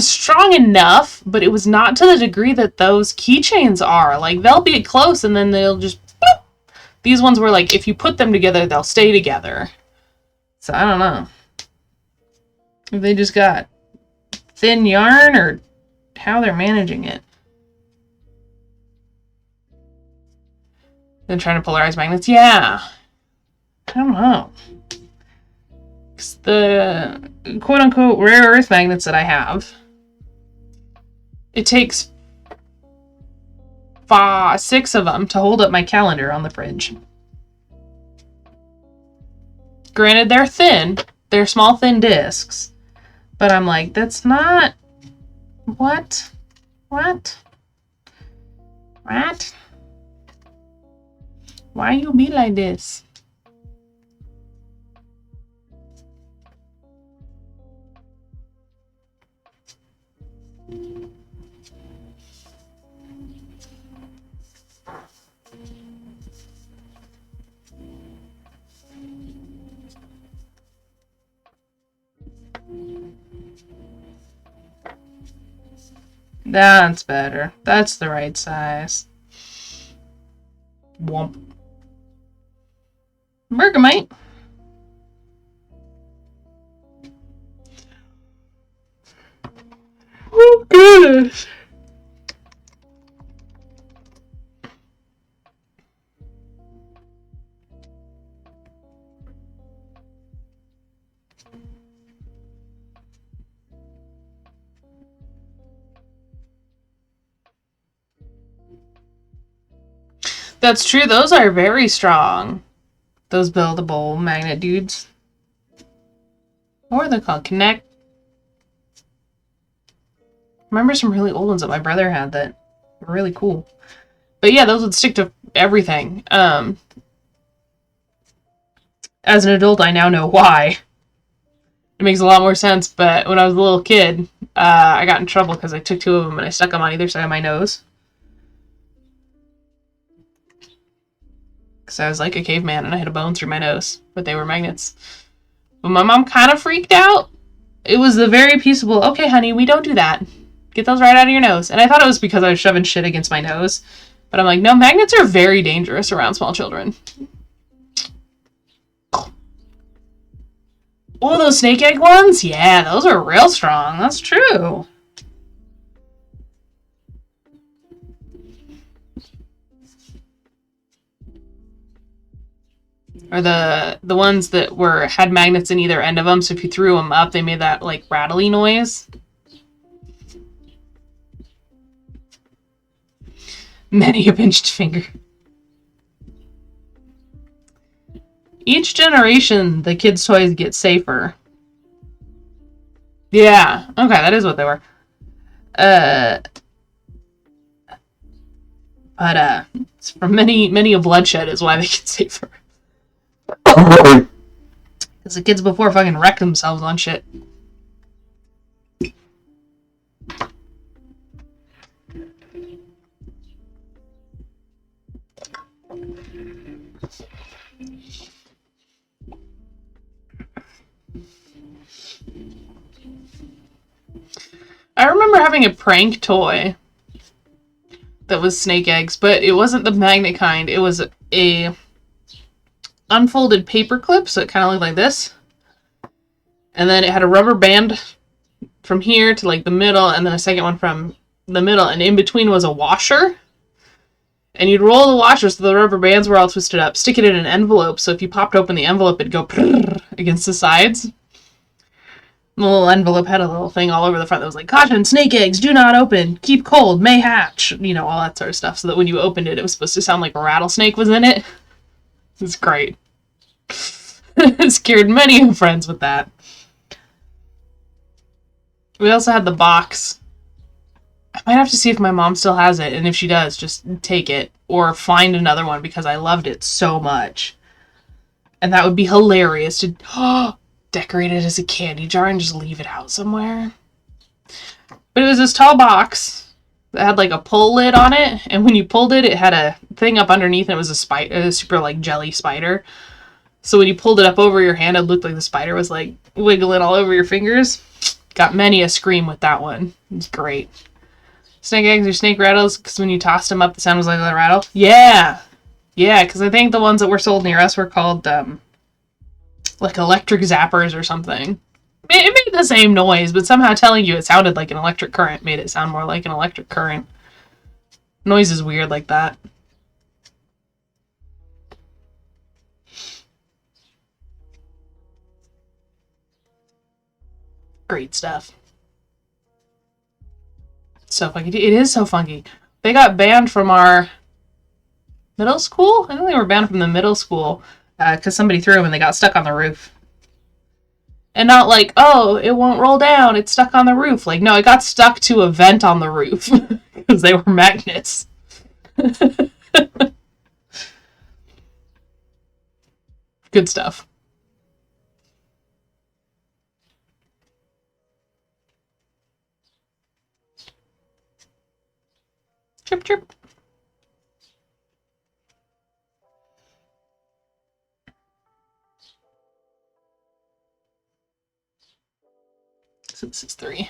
strong enough, but it was not to the degree that those keychains are. Like, they'll be close and then they'll just, boop. These ones were like, if you put them together, they'll stay together. So, I don't know. If they just got thin yarn or how they're managing it. Then trying to polarize magnets? Yeah. I don't know. The quote-unquote rare earth magnets that I have, it takes 6 of them to hold up my calendar on the fridge. Granted, they're thin. They're small, thin discs. But I'm like, that's not... What? Why you be like this? That's better. That's the right size. Womp. Bergamite. Oh, goodness. That's true. Those are very strong. Those buildable magnet dudes. What are they called? Connect. Remember some really old ones that my brother had that were really cool. But yeah, those would stick to everything. As an adult, I now know why. It makes a lot more sense, but when I was a little kid, I got in trouble because I took 2 of them and I stuck them on either side of my nose. Because I was like a caveman and I had a bone through my nose, but they were magnets. But my mom kind of freaked out. It was the very peaceable, okay, honey, we don't do that. Get those right out of your nose. And I thought it was because I was shoving shit against my nose. But I'm like, no, magnets are very dangerous around small children. Oh, those snake egg ones? Yeah, those are real strong. That's true. Or the ones that had magnets in either end of them, so if you threw them up, they made that, like, rattly noise. Many a pinched finger. Each generation, the kids' toys get safer. Yeah, okay, that is what they were. But it's from many a bloodshed is why they get safer. Because the kids before fucking wrecked themselves on shit. I remember having a prank toy that was snake eggs, but it wasn't the magnet kind. It was a unfolded paper clip, so it kind of looked like this. And then it had a rubber band from here to like the middle, and then a second one from the middle, and in between was a washer. And you'd roll the washer so the rubber bands were all twisted up, stick it in an envelope, so if you popped open the envelope, it'd go against the sides. The little envelope had a little thing all over the front that was like, caution, snake eggs, do not open, keep cold, may hatch, you know, all that sort of stuff, so that when you opened it, it was supposed to sound like a rattlesnake was in it. It's great. Scared many friends with that. We also had the box. I might have to see if my mom still has it, and if she does, just take it, or find another one, because I loved it so much. And that would be hilarious to decorate it as a candy jar and just leave it out somewhere. But it was this tall box that had like a pull lid on it, and when you pulled it, it had a thing up underneath, and it was a spider, a super like jelly spider. So when you pulled it up over your hand, it looked like the spider was like wiggling all over your fingers. Got many a scream with that one. It was great. Snake eggs or snake rattles, because when you tossed them up, the sound was like a rattle. Yeah! Yeah, because I think the ones that were sold near us were called, like electric zappers or something. It made the same noise, but somehow telling you it sounded like an electric current made it sound more like an electric current. Noise is weird like that. Great stuff. So funky. It is so funky. They got banned from our middle school? I think they were banned from the middle school because somebody threw them and they got stuck on the roof. And not like, oh, it won't roll down, it's stuck on the roof. Like, no, it got stuck to a vent on the roof because they were magnets. Good stuff. Chirp, chirp. So this is 3.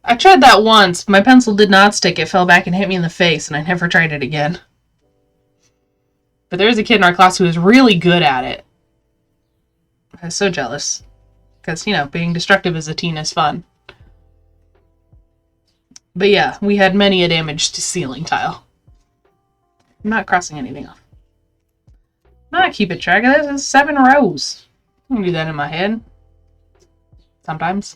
I tried that once. My pencil did not stick. It fell back and hit me in the face, and I never tried it again. But there was a kid in our class who was really good at it. I was so jealous. Because, you know, being destructive as a teen is fun. But yeah, we had many a damage to ceiling tile. I'm not crossing anything off. I'm not keeping track of this. It's 7 rows. I can do that in my head. Sometimes.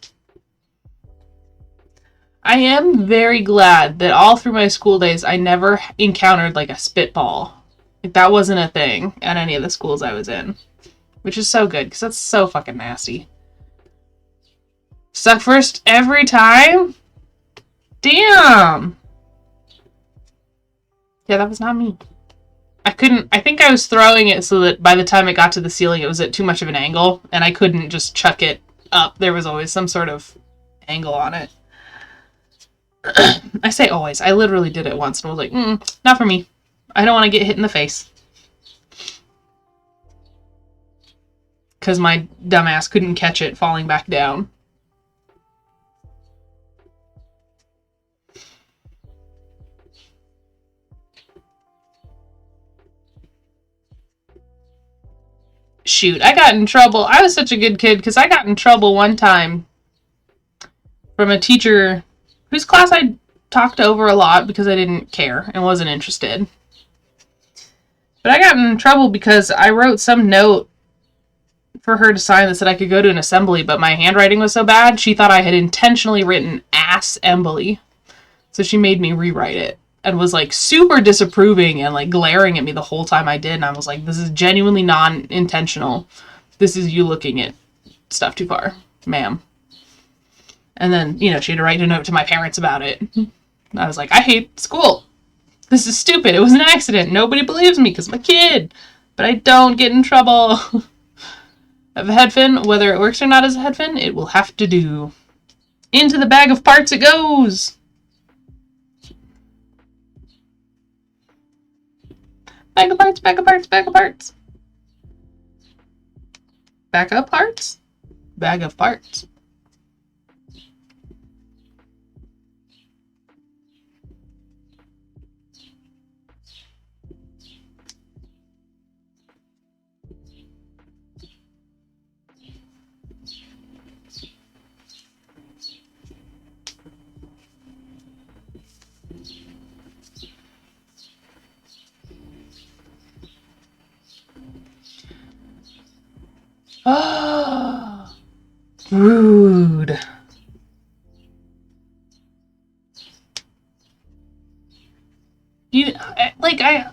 I am very glad that all through my school days, I never encountered like a spitball. Like, that wasn't a thing at any of the schools I was in. Which is so good, because that's so fucking nasty. Suck first every time? Damn! Yeah, that was not me. I think I was throwing it so that by the time it got to the ceiling, it was at too much of an angle, and I couldn't just chuck it up. There was always some sort of angle on it. I say always. I literally did it once and was like, not for me. I don't want to get hit in the face. Because my dumbass couldn't catch it falling back down. Shoot, I got in trouble. I was such a good kid because I got in trouble one time from a teacher whose class I talked over a lot because I didn't care and wasn't interested. But I got in trouble because I wrote some note for her to sign that said I could go to an assembly, but my handwriting was so bad, she thought I had intentionally written ass-embly. So she made me rewrite it and was like super disapproving and like glaring at me the whole time I did. And I was like, this is genuinely non-intentional. This is you looking at stuff too far, ma'am. And then, you know, she had to write a note to my parents about it. I was like, I hate school. This is stupid. It was an accident. Nobody believes me because I'm a kid. But I don't get in trouble. I have a head fin. Whether it works or not as a head fin, it will have to do. Into the bag of parts it goes. Bag of parts, bag of parts, bag of parts. Back up parts? Bag of parts. I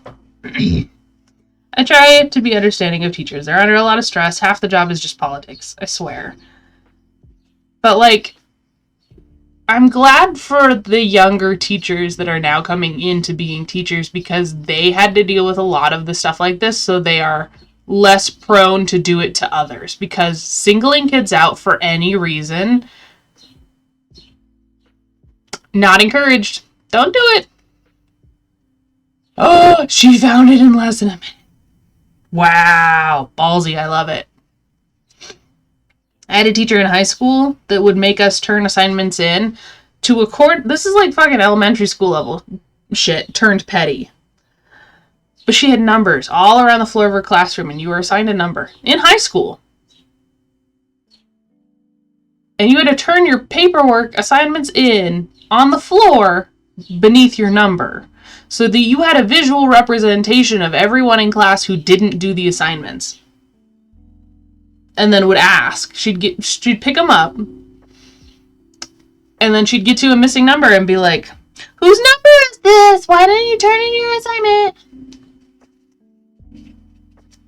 I try to be understanding of teachers. They're under a lot of stress. Half the job is just politics, I swear. But, like, I'm glad for the younger teachers that are now coming into being teachers because they had to deal with a lot of the stuff like this, so they are less prone to do it to others. Because singling kids out for any reason, not encouraged. Don't do it. Oh, she found it in less than a minute. Wow. Ballsy. I love it. I had a teacher in high school that would make us turn assignments in to accord. This is like fucking elementary school level shit turned petty. But she had numbers all around the floor of her classroom, and you were assigned a number in high school. And you had to turn your paperwork assignments in on the floor beneath your number, so that you had a visual representation of everyone in class who didn't do the assignments. And then would ask. She'd pick them up, and then she'd get to a missing number and be like, "Whose number is this? Why didn't you turn in your assignment?"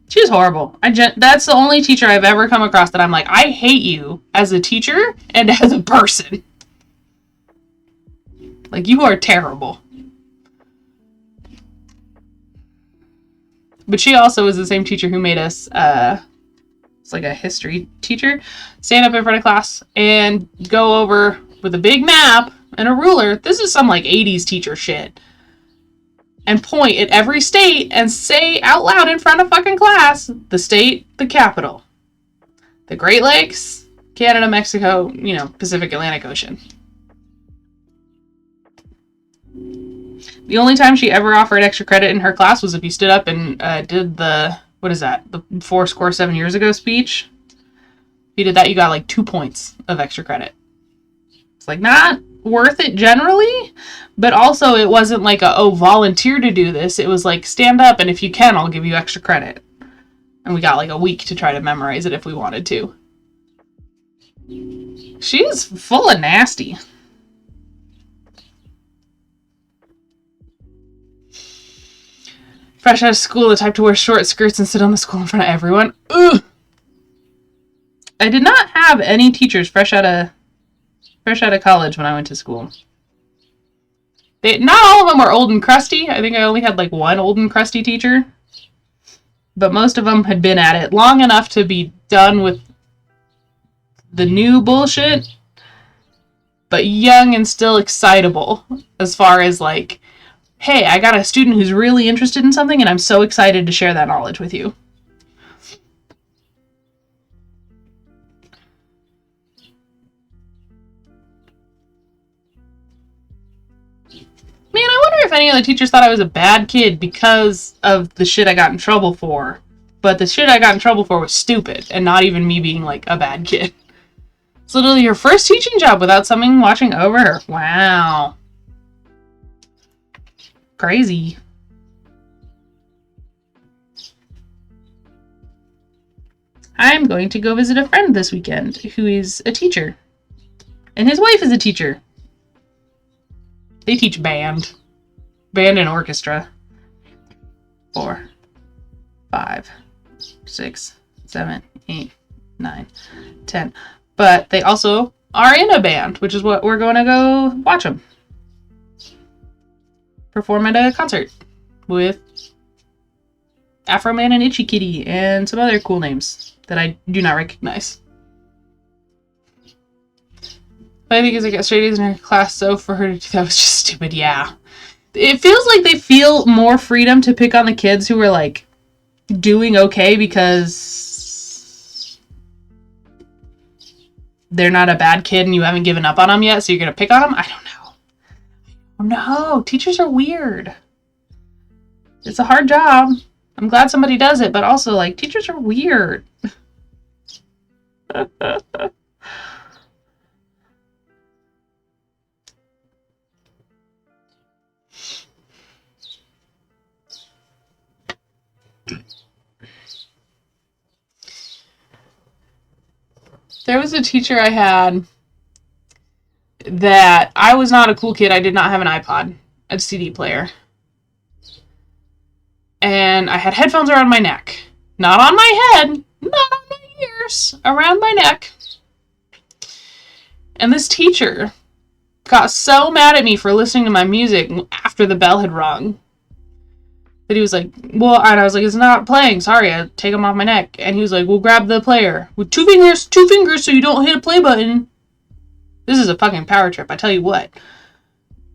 She was horrible. That's the only teacher I've ever come across that I'm like, I hate you as a teacher and as a person. Like, you are terrible. But she also was the same teacher who made us, it's like a history teacher, stand up in front of class and go over with a big map and a ruler. This is some like 80s teacher shit. And point at every state and say out loud in front of fucking class, the state, the capital, the Great Lakes, Canada, Mexico, Pacific Atlantic Ocean. The only time she ever offered extra credit in her class was if you stood up and did the 7 years ago speech. If you did that, you got like 2 points of extra credit. It's like not worth it generally, but also it wasn't like volunteer to do this. It was like, stand up, and if you can, I'll give you extra credit. And we got like a week to try to memorize it if we wanted to. She is full of nasty. Fresh out of school, the type to wear short skirts and sit on the school in front of everyone. Ugh. I did not have any teachers fresh out of college when I went to school. Not all of them were old and crusty. I think I only had like one old and crusty teacher. But most of them had been at it long enough to be done with the new bullshit, but young and still excitable as far as like, hey, I got a student who's really interested in something and I'm so excited to share that knowledge with you. Man, I wonder if any of the teachers thought I was a bad kid because of the shit I got in trouble for. But the shit I got in trouble for was stupid, and not even me being, like, a bad kid. It's literally your first teaching job without someone watching over her. Wow. Crazy. I'm going to go visit a friend this weekend who is a teacher. And his wife is a teacher. They teach band and orchestra. 4, 5, 6, 7, 8, 9, 10. But they also are in a band, which is what we're going to go watch them perform at a concert with Afro Man and Itchy Kitty and some other cool names that I do not recognize. I think as I got straight A's in her class, so for her to do that was just stupid. Yeah. It feels like they feel more freedom to pick on the kids who are, like, doing okay because they're not a bad kid and you haven't given up on them yet, so you're going to pick on them? I don't know. No, teachers are weird. It's a hard job. I'm glad somebody does it, but also, like, teachers are weird. There was a teacher I had that I was not a cool kid. I did not have an iPod, a CD player. And I had headphones around my neck. Not on my head, not on my ears, around my neck. And this teacher got so mad at me for listening to my music after the bell had rung that he was like, well, and I was like, it's not playing. Sorry, I take them off my neck. And he was like, well, grab the player with two fingers so you don't hit a play button. This is a fucking power trip, I tell you what.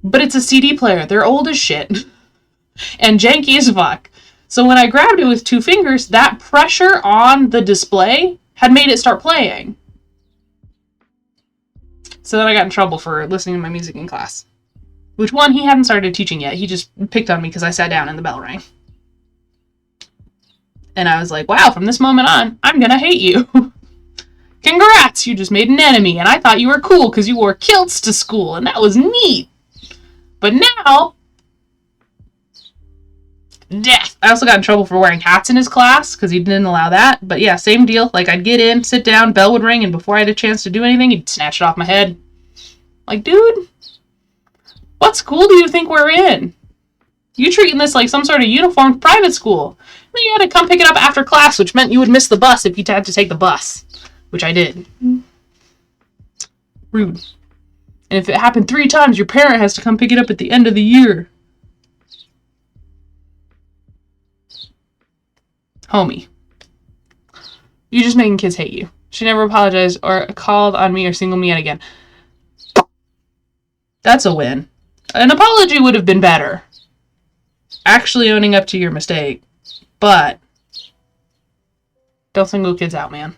But it's a CD player. They're old as shit. And janky as fuck. So when I grabbed it with two fingers, that pressure on the display had made it start playing. So then I got in trouble for listening to my music in class. Which one, he hadn't started teaching yet. He just picked on me because I sat down and the bell rang. And I was like, wow, from this moment on, I'm gonna hate you. Congrats, you just made an enemy, and I thought you were cool because you wore kilts to school, and that was neat. But now, death. I also got in trouble for wearing hats in his class because he didn't allow that. But yeah, same deal. Like, I'd get in, sit down, bell would ring, and before I had a chance to do anything, he'd snatch it off my head. Like, dude, what school do you think we're in? You treating this like some sort of uniformed private school. Then you had to come pick it up after class, which meant you would miss the bus if you had to take the bus. Which I did. Rude. And if it happened 3 times, your parent has to come pick it up at the end of the year. Homie. You're just making kids hate you. She never apologized or called on me or singled me out again. That's a win. An apology would have been better. Actually owning up to your mistake. But don't single kids out, man.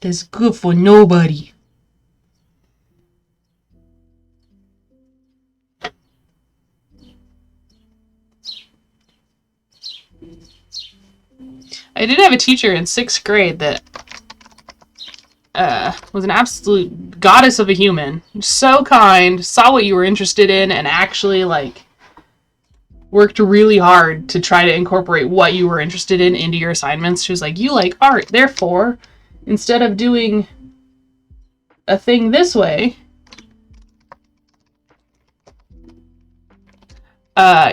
It's good for nobody. I did have a teacher in 6th grade that was an absolute goddess of a human. So kind, saw what you were interested in, and actually, like, worked really hard to try to incorporate what you were interested in into your assignments. She was like, you like art, therefore, instead of doing a thing this way,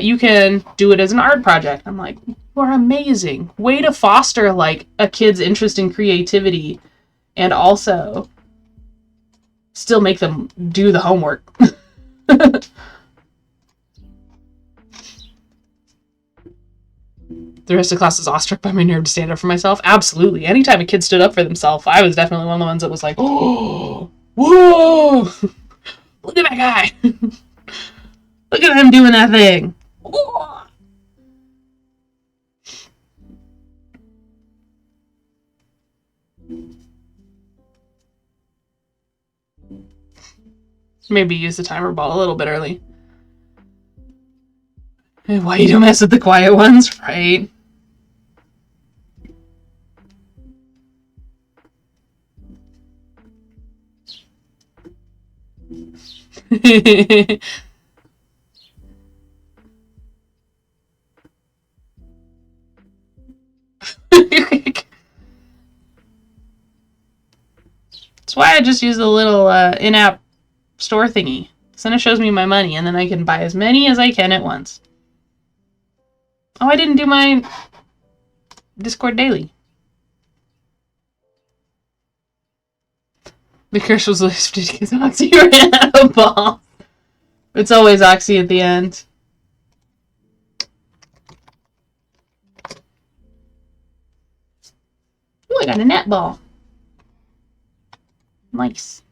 you can do it as an art project. I'm like, you're amazing. Way to foster, like, a kid's interest in creativity and also still make them do the homework. The rest of the class was awestruck by my nerve to stand up for myself. Absolutely. Anytime a kid stood up for themselves, I was definitely one of the ones that was like, oh, whoa, look at that guy. Look at him doing that thing. Whoa. Maybe use the timer ball a little bit early. Why you don't mess with the quiet ones, right? That's why I just use the little in-app store thingy. So then it shows me my money, and then I can buy as many as I can at once. Oh, I didn't do my Discord daily. The curse was lifted because Oxy ran out of ball. It's always Oxy at the end. Ooh, I got a net ball. Nice.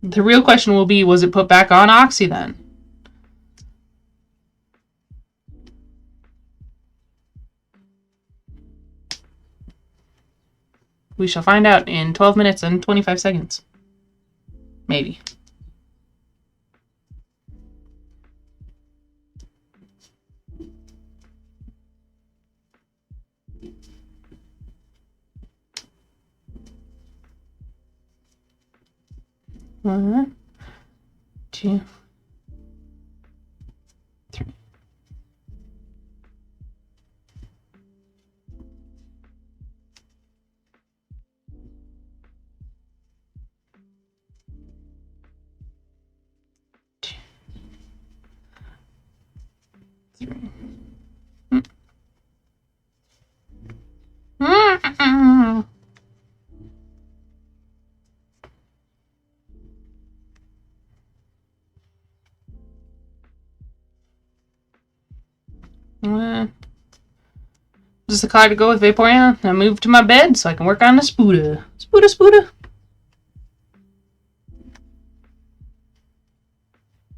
The real question will be, was it put back on Oxy then? We shall find out in 12 minutes and 25 seconds. Maybe. One, two, three. the car to go with Vaporeon. I moved to my bed so I can work on the Spooda. Spooda.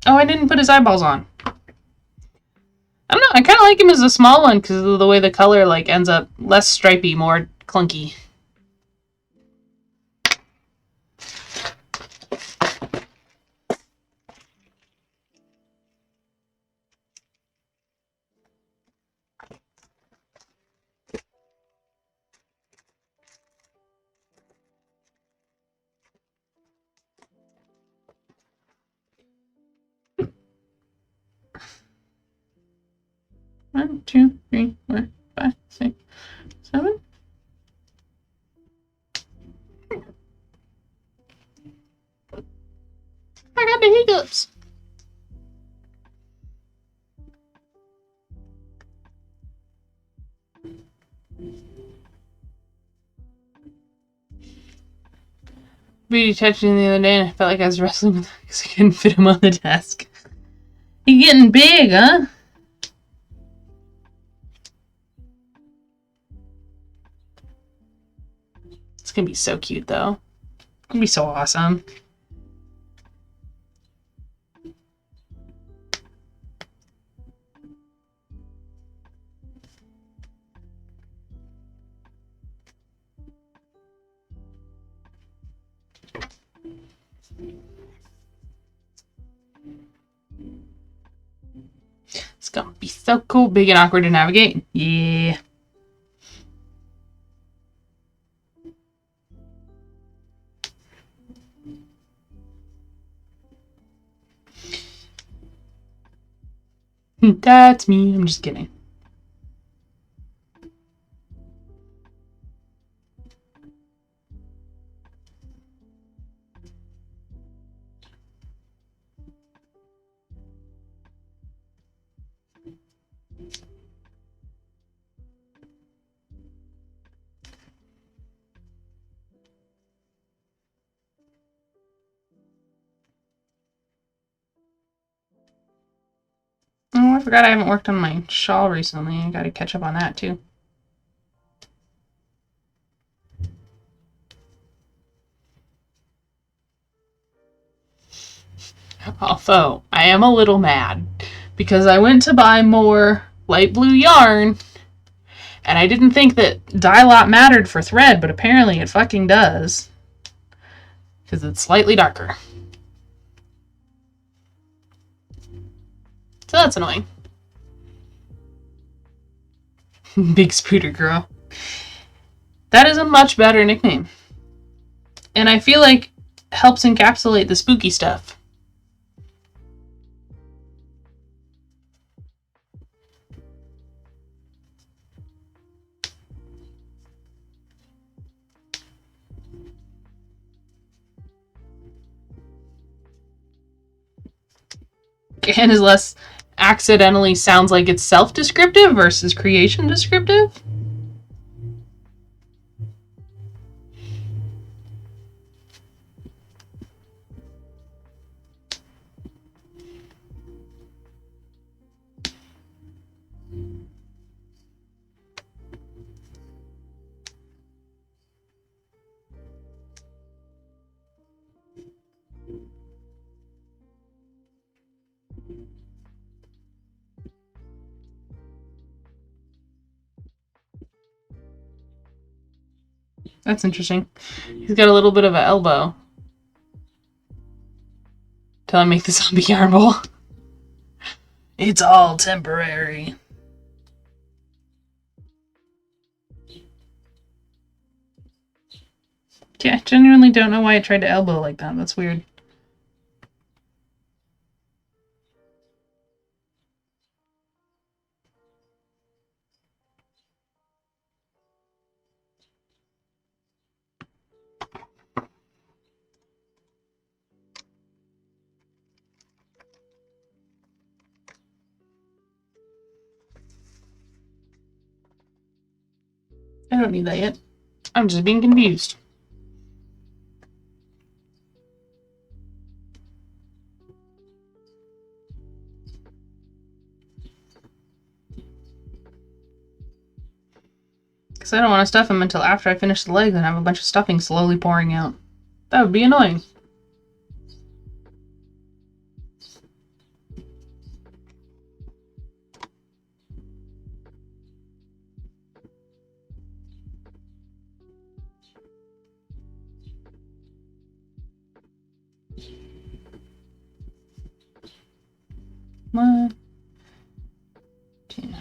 Oh, I didn't put his eyeballs on. I don't know. I kind of like him as a small one because of the way the color like ends up less stripy, more clunky. One, two, three, four, 5, 6, 7. I got the hiccups. Beauty touched him the other day and I felt like I was wrestling with him because I couldn't fit him on the desk. He getting big, huh? It's gonna be so cute though. It's gonna be so awesome. It's gonna be so cool, big and awkward to navigate. Yeah. That's me. I'm just kidding. Oh, I forgot I haven't worked on my shawl recently. I gotta catch up on that too. Although, I am a little mad because I went to buy more light blue yarn and I didn't think that dye lot mattered for thread, but apparently it fucking does. Because it's slightly darker. So that's annoying. Big Spooter Girl. That is a much better nickname. And I feel like helps encapsulate the spooky stuff. And is less accidentally sounds like it's self-descriptive versus creation descriptive. That's interesting. He's got a little bit of an elbow. Till I make the zombie yarn bowl. It's all temporary. Yeah, I genuinely don't know why I tried to elbow like that. That's weird. I don't need that yet. I'm just being confused. Because I don't want to stuff him until after I finish the legs and have a bunch of stuffing slowly pouring out. That would be annoying. One, two.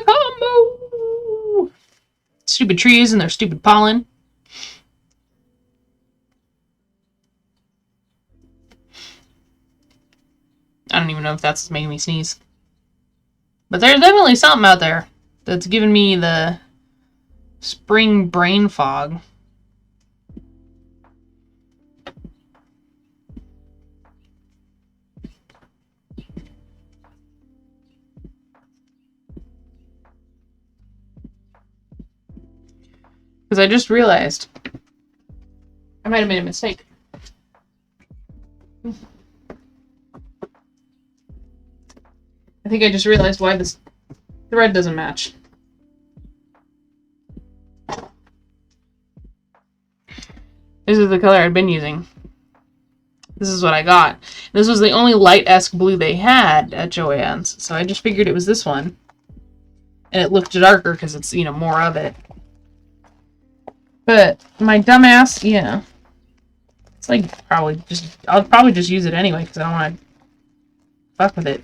Combo! Stupid trees and their stupid pollen. I don't even know if that's making me sneeze. But there's definitely something out there that's giving me the spring brain fog. Because I just realized I might have made a mistake. I think I just realized why this thread doesn't match. This is the color I'd been using. This is what I got. This was the only light-esque blue they had at Joann's, so I just figured it was this one. And it looked darker because it's, you know, more of it. But my dumbass, yeah. It's like I'll probably just use it anyway because I don't want to fuck with it.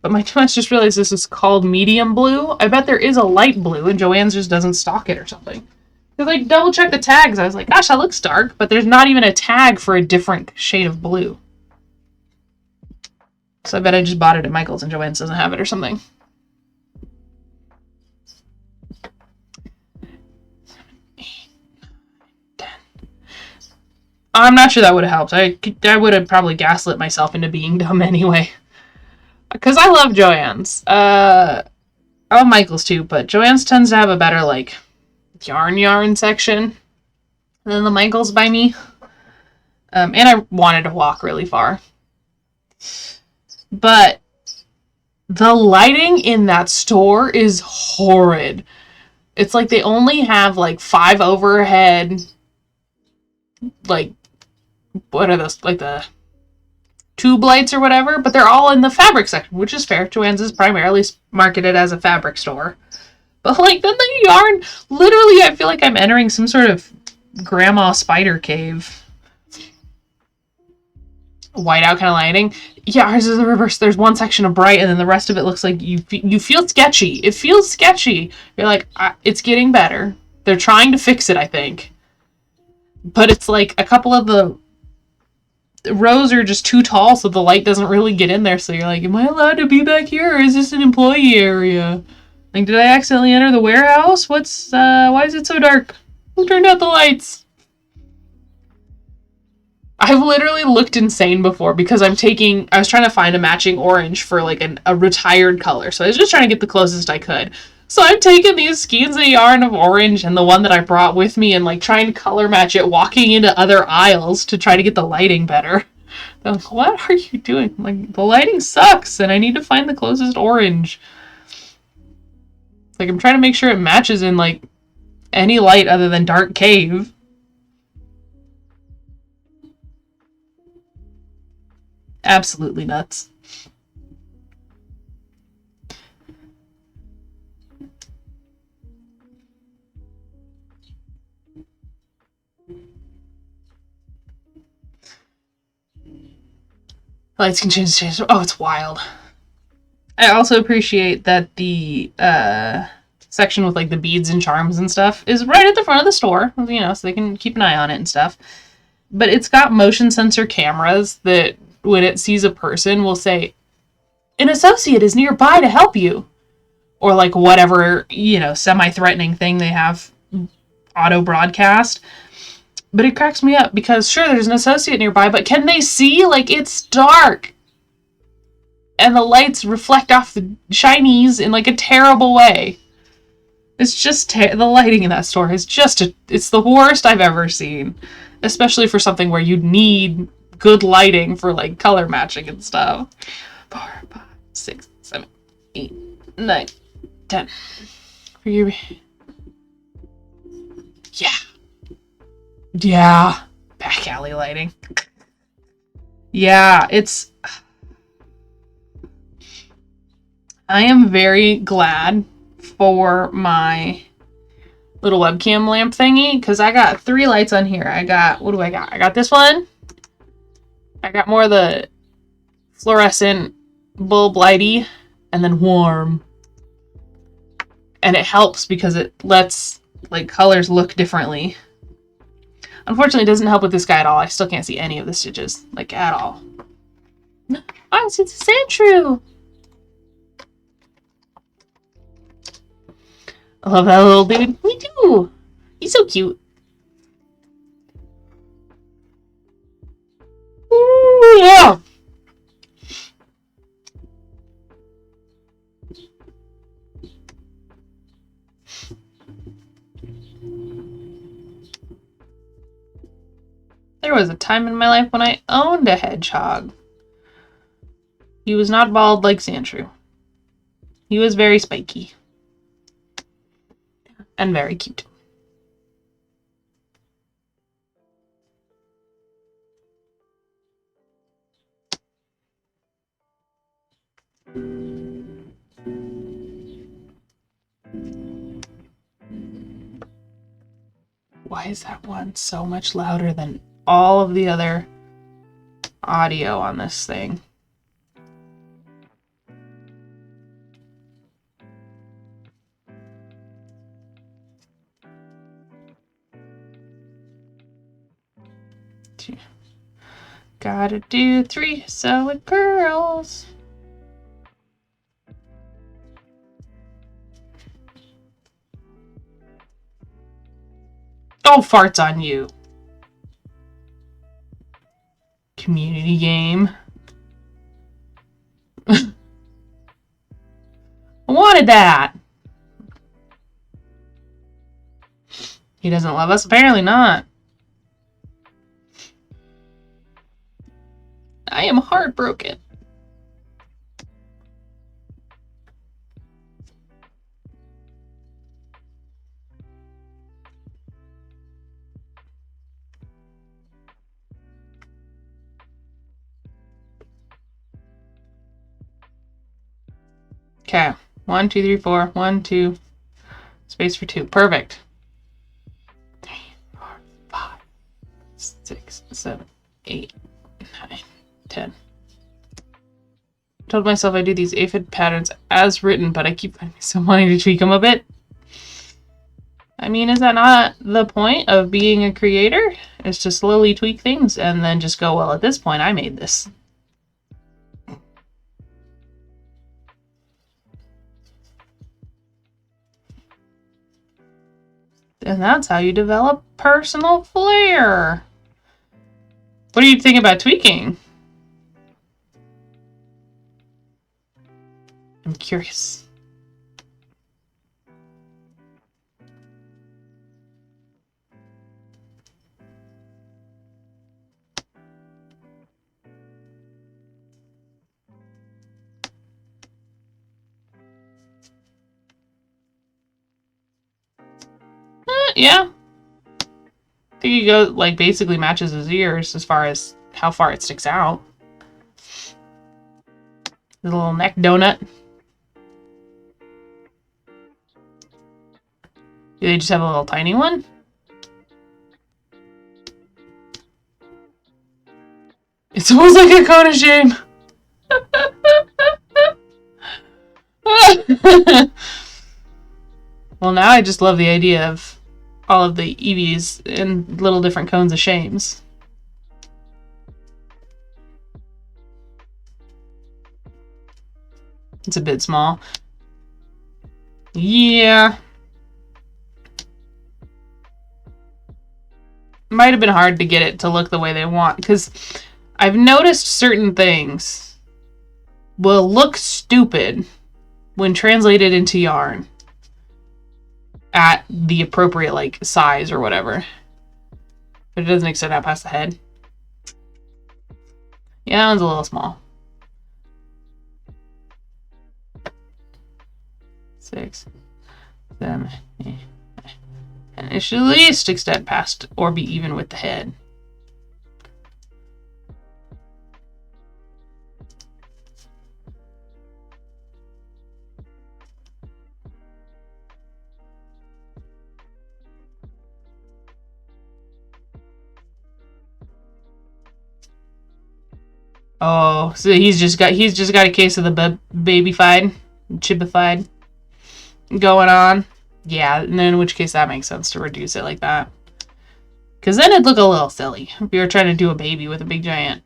But my dumbass just realized this is called medium blue. I bet there is a light blue and Joann's just doesn't stock it or something. Because I double checked the tags. I was like, gosh, that looks dark. But there's not even a tag for a different shade of blue. So I bet I just bought it at Michael's and Joann's doesn't have it or something. I'm not sure that would have helped. I would have probably gaslit myself into being dumb anyway. Because I love Joann's. I love Michael's too, but Joann's tends to have a better, like, yarn section than the Michael's by me. And I wanted to walk really far. But the lighting in that store is horrid. It's like they only have, like, 5 overhead, like, what are those, like the tube lights or whatever, but they're all in the fabric section, which is fair. Joann's is primarily marketed as a fabric store. But, like, then the yarn, literally, I feel like I'm entering some sort of grandma spider cave. Whiteout kind of lighting. Yeah, ours is the reverse. There's one section of bright, and then the rest of it looks like you feel sketchy. It feels sketchy. You're like, it's getting better. They're trying to fix it, I think. But it's like a couple of the rows are just too tall, so the light doesn't really get in there. So you're like, am I allowed to be back here, or is this an employee area? Like, did I accidentally enter the warehouse? Why is it so dark? Who turned out the lights? I've literally looked insane before because I was trying to find a matching orange for like a retired color. So I was just trying to get the closest I could. So I'm taking these skeins of yarn of orange and the one that I brought with me and like trying to color match it, walking into other aisles to try to get the lighting better. I'm like, what are you doing? Like, the lighting sucks and I need to find the closest orange. Like, I'm trying to make sure it matches in like any light other than dark cave. Absolutely nuts. Lights can change. Oh, it's wild. I also appreciate that the section with like the beads and charms and stuff is right at the front of the store, you know, so they can keep an eye on it and stuff. But it's got motion sensor cameras that when it sees a person will say, an associate is nearby to help you. Or like whatever, you know, semi-threatening thing they have auto broadcast. But it cracks me up because sure, there's an associate nearby, but can they see? Like, it's dark. And the lights reflect off the shinies in like a terrible way. It's just, the lighting in that store is just, it's the worst I've ever seen. Especially for something where you'd need good lighting for like color matching and stuff. 4, 5, 6, 7, 8, 9, 10. For you. Yeah. Yeah. Back alley lighting. Yeah, it's... I am very glad for my little webcam lamp thingy, because I got 3 lights on here. I got, what do I got? I got this one. I got more of the fluorescent bulb lighty, and then warm. And it helps because it lets like colors look differently. Unfortunately, it doesn't help with this guy at all. I still can't see any of the stitches, like at all. Oh, it's a sand shrew. I love that little dude. Me too. He's so cute. Ooh, yeah. There was a time in my life when I owned a hedgehog. He was not bald like Sandshrew. He was very spiky. And very cute. Why is that one so much louder than all of the other audio on this thing? Gotta do 3 so it curls. Oh, farts on you. Community game. I wanted that. He doesn't love us? Apparently not. I am heartbroken. Okay. 1, 2, 3, 4. 1, 2. Space for 2. Perfect. 3, 4, 5, 6, 7, 8, 9, 10. I told myself I'd do these aphid patterns as written, but I keep finding myself wanting to tweak them a bit. I mean, is that not the point of being a creator? Is to slowly tweak things and then just go, well, at this point, I made this. And that's how you develop personal flair. What do you think about tweaking? I'm curious. Yeah. I think he goes, like, basically matches his ears as far as how far it sticks out. The little neck donut. Do they just have a little tiny one? It's almost like a cone of shame. Well, now I just love the idea of all of the Eevees in little different cones of shames. It's a bit small. Yeah. Might have been hard to get it to look the way they want, because I've noticed certain things will look stupid when translated into yarn at the appropriate, like, size or whatever. But it doesn't extend out past the head. Yeah, that one's a little small. 6, 7, 8. And it should at least extend past or be even with the head. Oh, so he's just got a case of the babyfied, chibified going on. Yeah, and then in which case that makes sense to reduce it like that. Because then it'd look a little silly if you were trying to do a baby with a big giant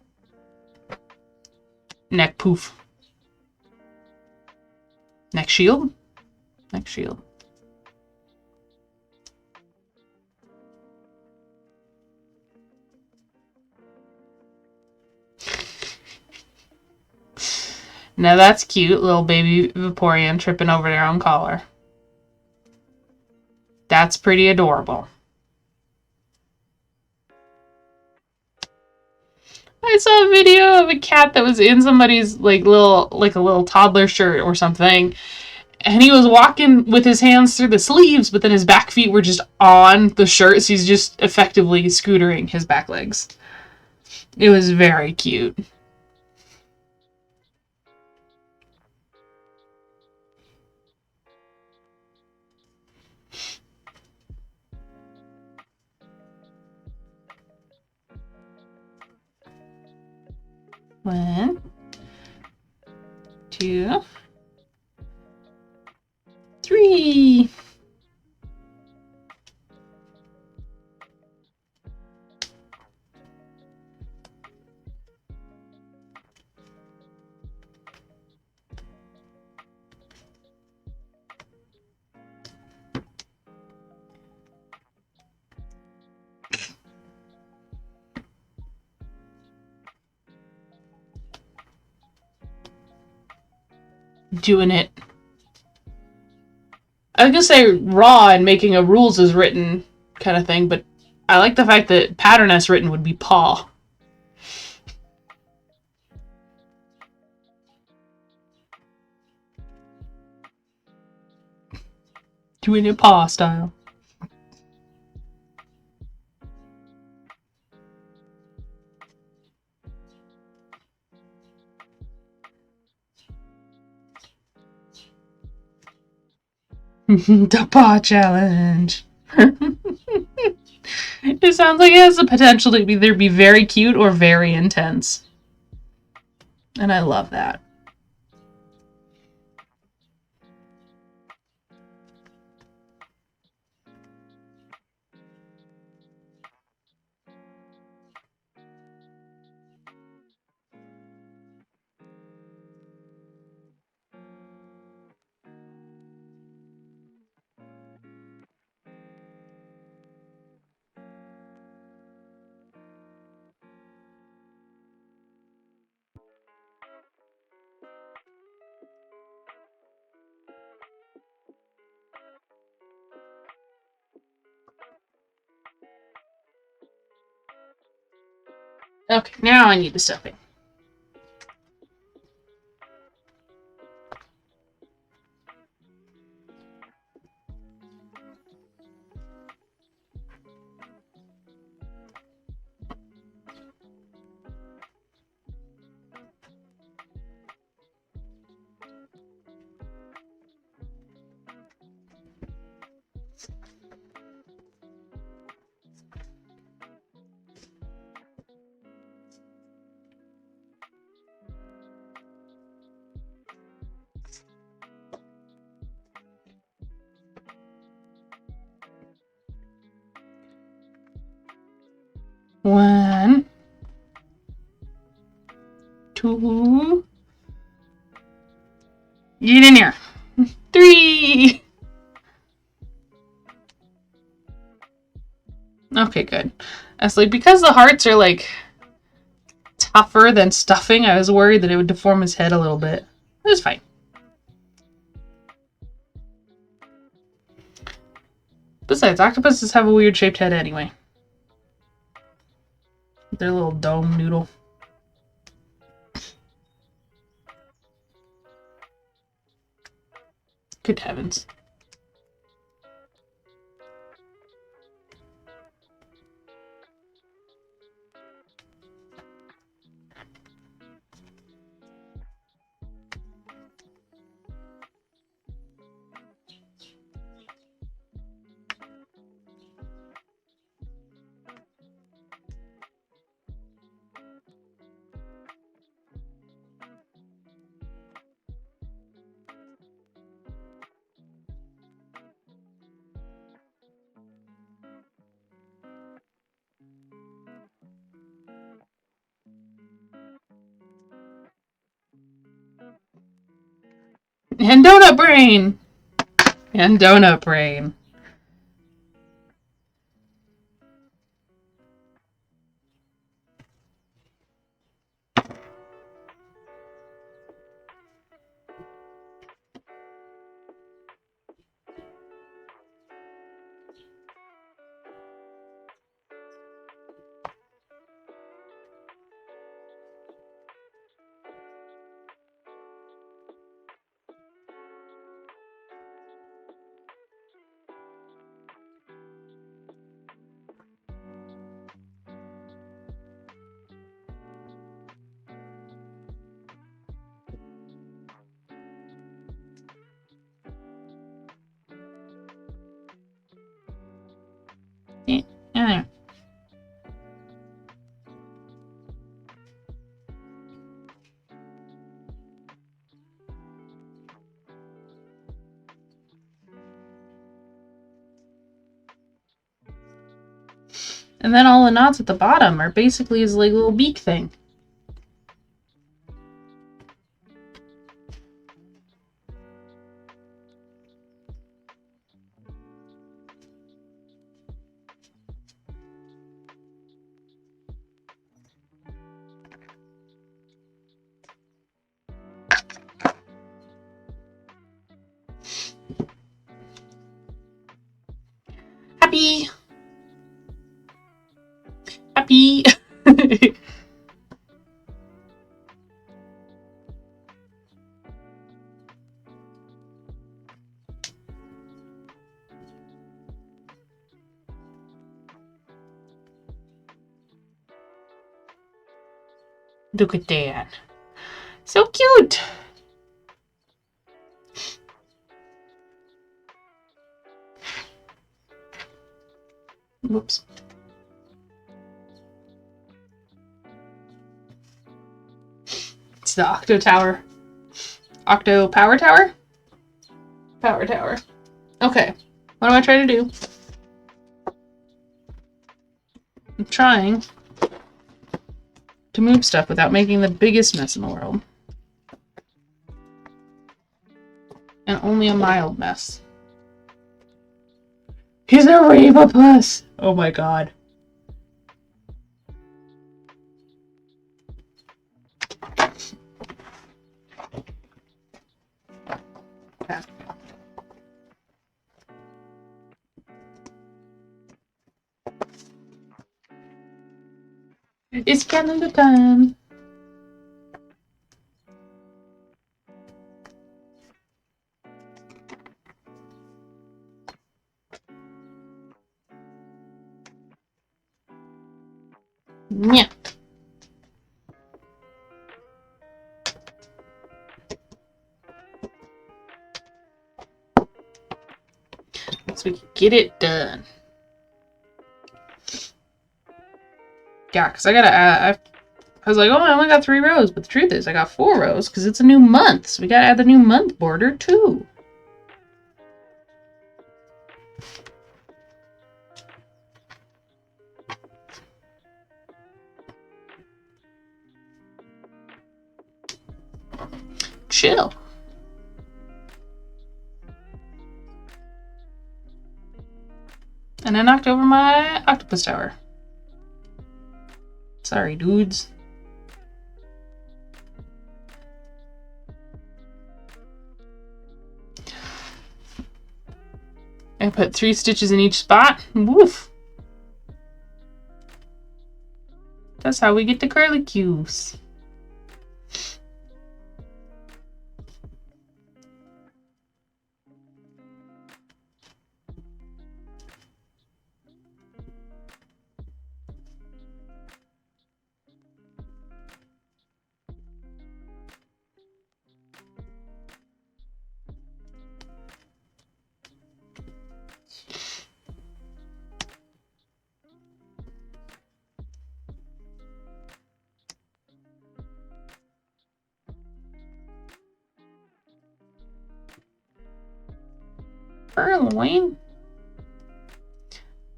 neck poof. Neck shield? Neck shield. Now that's cute, little baby Vaporeon tripping over their own collar. That's pretty adorable. I saw a video of a cat that was in somebody's like a little toddler shirt or something, and he was walking with his hands through the sleeves, but then his back feet were just on the shirt, so he's just effectively scootering his back legs. It was very cute. One, 2, 3. Doing it. I was gonna say raw and making a rules as written kind of thing, but I like the fact that pattern as written would be paw. Doing it paw style. The paw challenge. It sounds like it has the potential to either be very cute or very intense. And I love that. Okay, now I need the stuffing. 1, 2. Get in here. 3. Okay, good. I was like, because the hearts are like tougher than stuffing, I was worried that it would deform his head a little bit. It was fine. Besides, octopuses have a weird shaped head anyway. Their little dome noodle. Good heavens. And donut brain! And donut brain. Yeah. And then all the knots at the bottom are basically his like little beak thing. Happy! Happy! Look at that. So cute! Whoops. It's the Octo Tower. Octo Power Tower? Power Tower. Okay. What am I trying to do? I'm trying to move stuff without making the biggest mess in the world. And only a mild mess. He's a Ravapus! Oh my god. Okay. It's calendar time. Yeah. So we can get it done. Yeah, because I gotta add. I was like, oh, I only got 3 rows, but the truth is, I got 4 rows because it's a new month, so we gotta add the new month border too. chill. And I knocked over my octopus tower. Sorry, dudes. I put 3 stitches in each spot. Woof. That's how we get the curlicues. Purloin.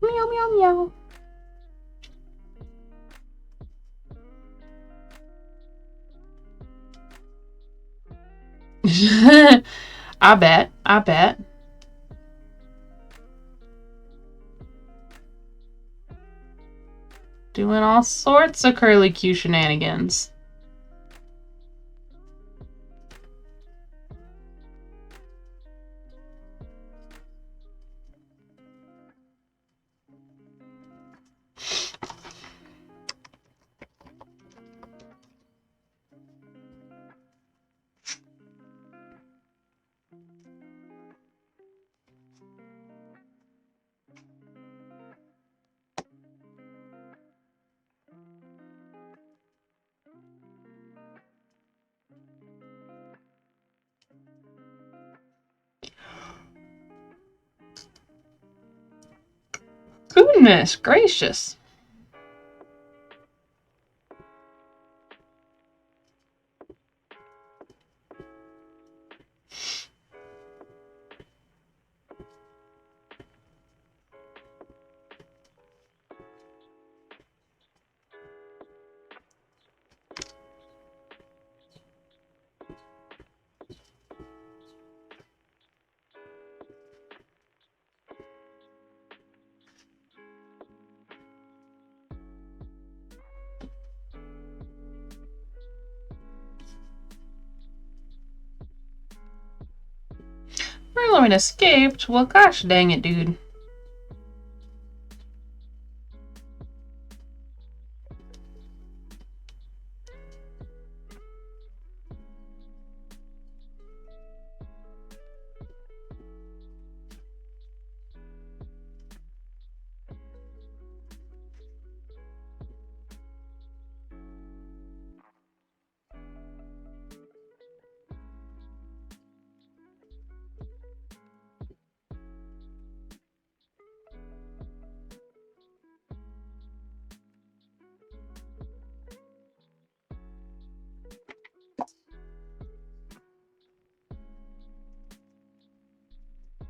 Meow, meow, meow. I bet. I bet. Doing all sorts of curlicue shenanigans. Goodness gracious. Purloin escaped? Well, gosh dang it, dude.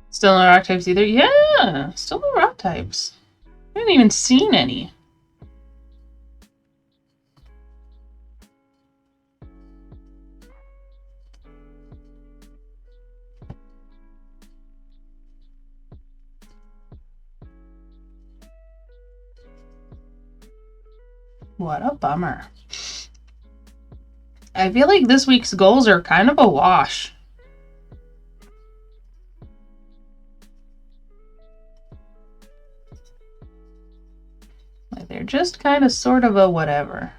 Still no rock types either? Yeah, still no rock types. I haven't even seen any. What a bummer. I feel like this week's goals are kind of a wash. Like they're just kind of sort of a whatever.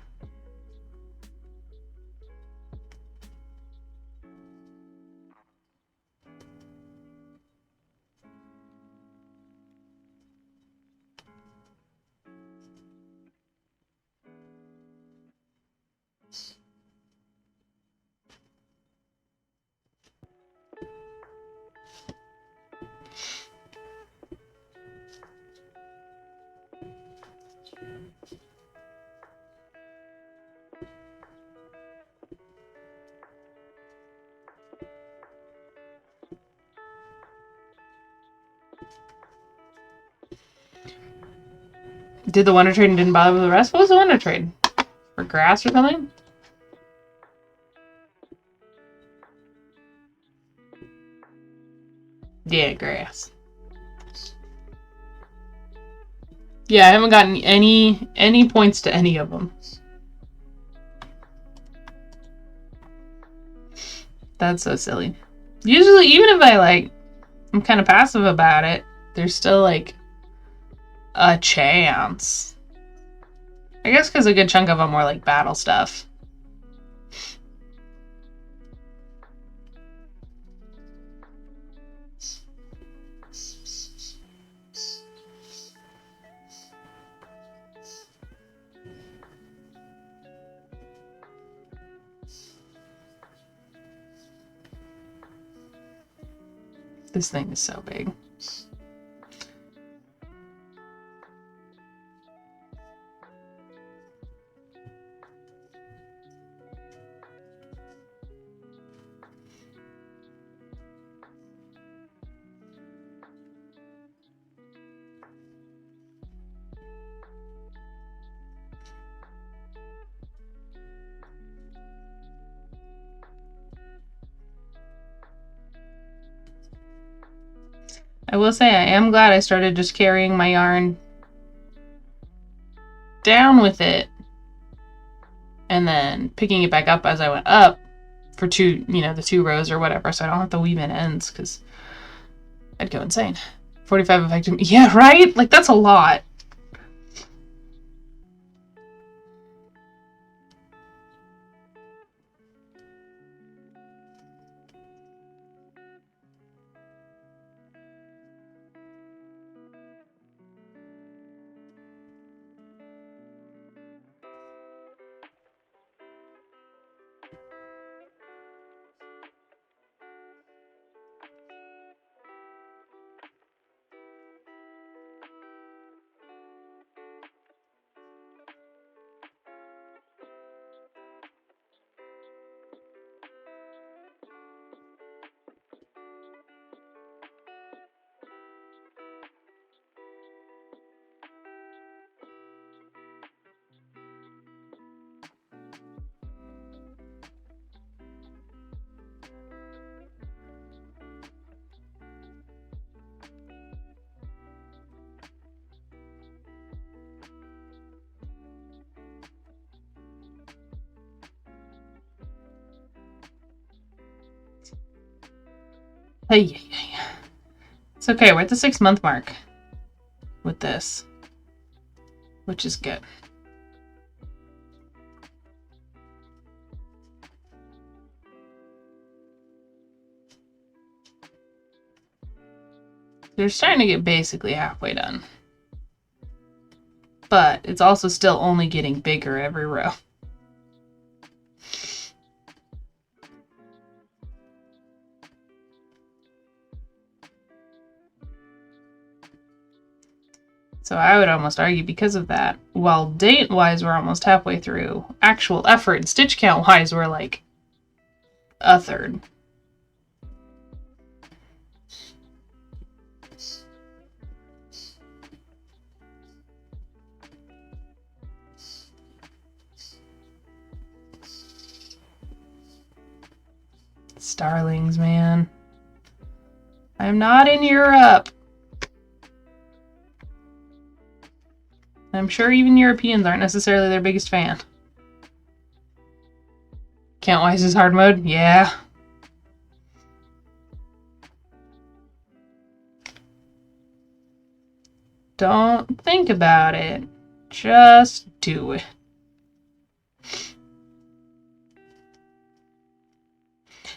Did the Wonder Trade and didn't bother with the rest? What was the Wonder Trade? For grass or something? Yeah, grass. Yeah, I haven't gotten any points to any of them. That's so silly. Usually, even if I'm kind of passive about it, there's still like a chance. I guess because a good chunk of them were like battle stuff. This thing is so big. I will say I am glad I started just carrying my yarn down with it and then picking it back up as I went up for the 2 rows or whatever, so I don't have to weave in ends because I'd go insane. 45 effective. Yeah, right? Like, that's a lot. Hey. It's okay, we're at the 6-month mark with this, which is good. They're starting to get basically halfway done. But it's also still only getting bigger every row. So I would almost argue because of that, while date-wise we're almost halfway through, actual effort and stitch count-wise we're like a third. Starlings, man. I'm not in Europe. I'm sure even Europeans aren't necessarily their biggest fan. Count-wise is hard mode? Yeah. Don't think about it. Just do it.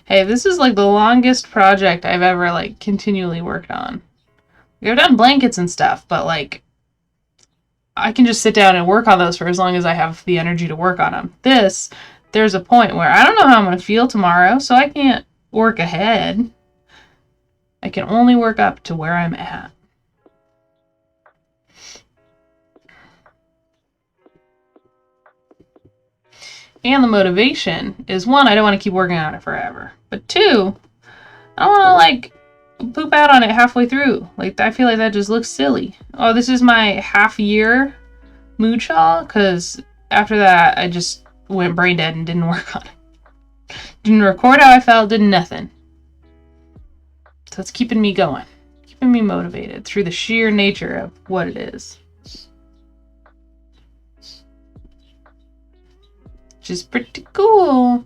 Hey, this is like the longest project I've ever like continually worked on. I've done blankets and stuff, but like I can just sit down and work on those for as long as I have the energy to work on them. There's a point where I don't know how I'm going to feel tomorrow, so I can't work ahead. I can only work up to where I'm at. And the motivation is, 1, I don't want to keep working on it forever. But 2, I don't want to like poop out on it halfway through. Like, I feel like that just looks silly. Oh, this is my half-year mood shawl, because after that I just went brain dead and didn't work on it. Didn't record how I felt, did nothing. So it's keeping me going, keeping me motivated through the sheer nature of what it is. Which is pretty cool.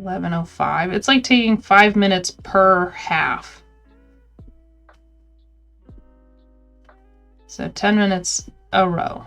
$11:05. It's like taking 5 minutes per half. So 10 minutes a row.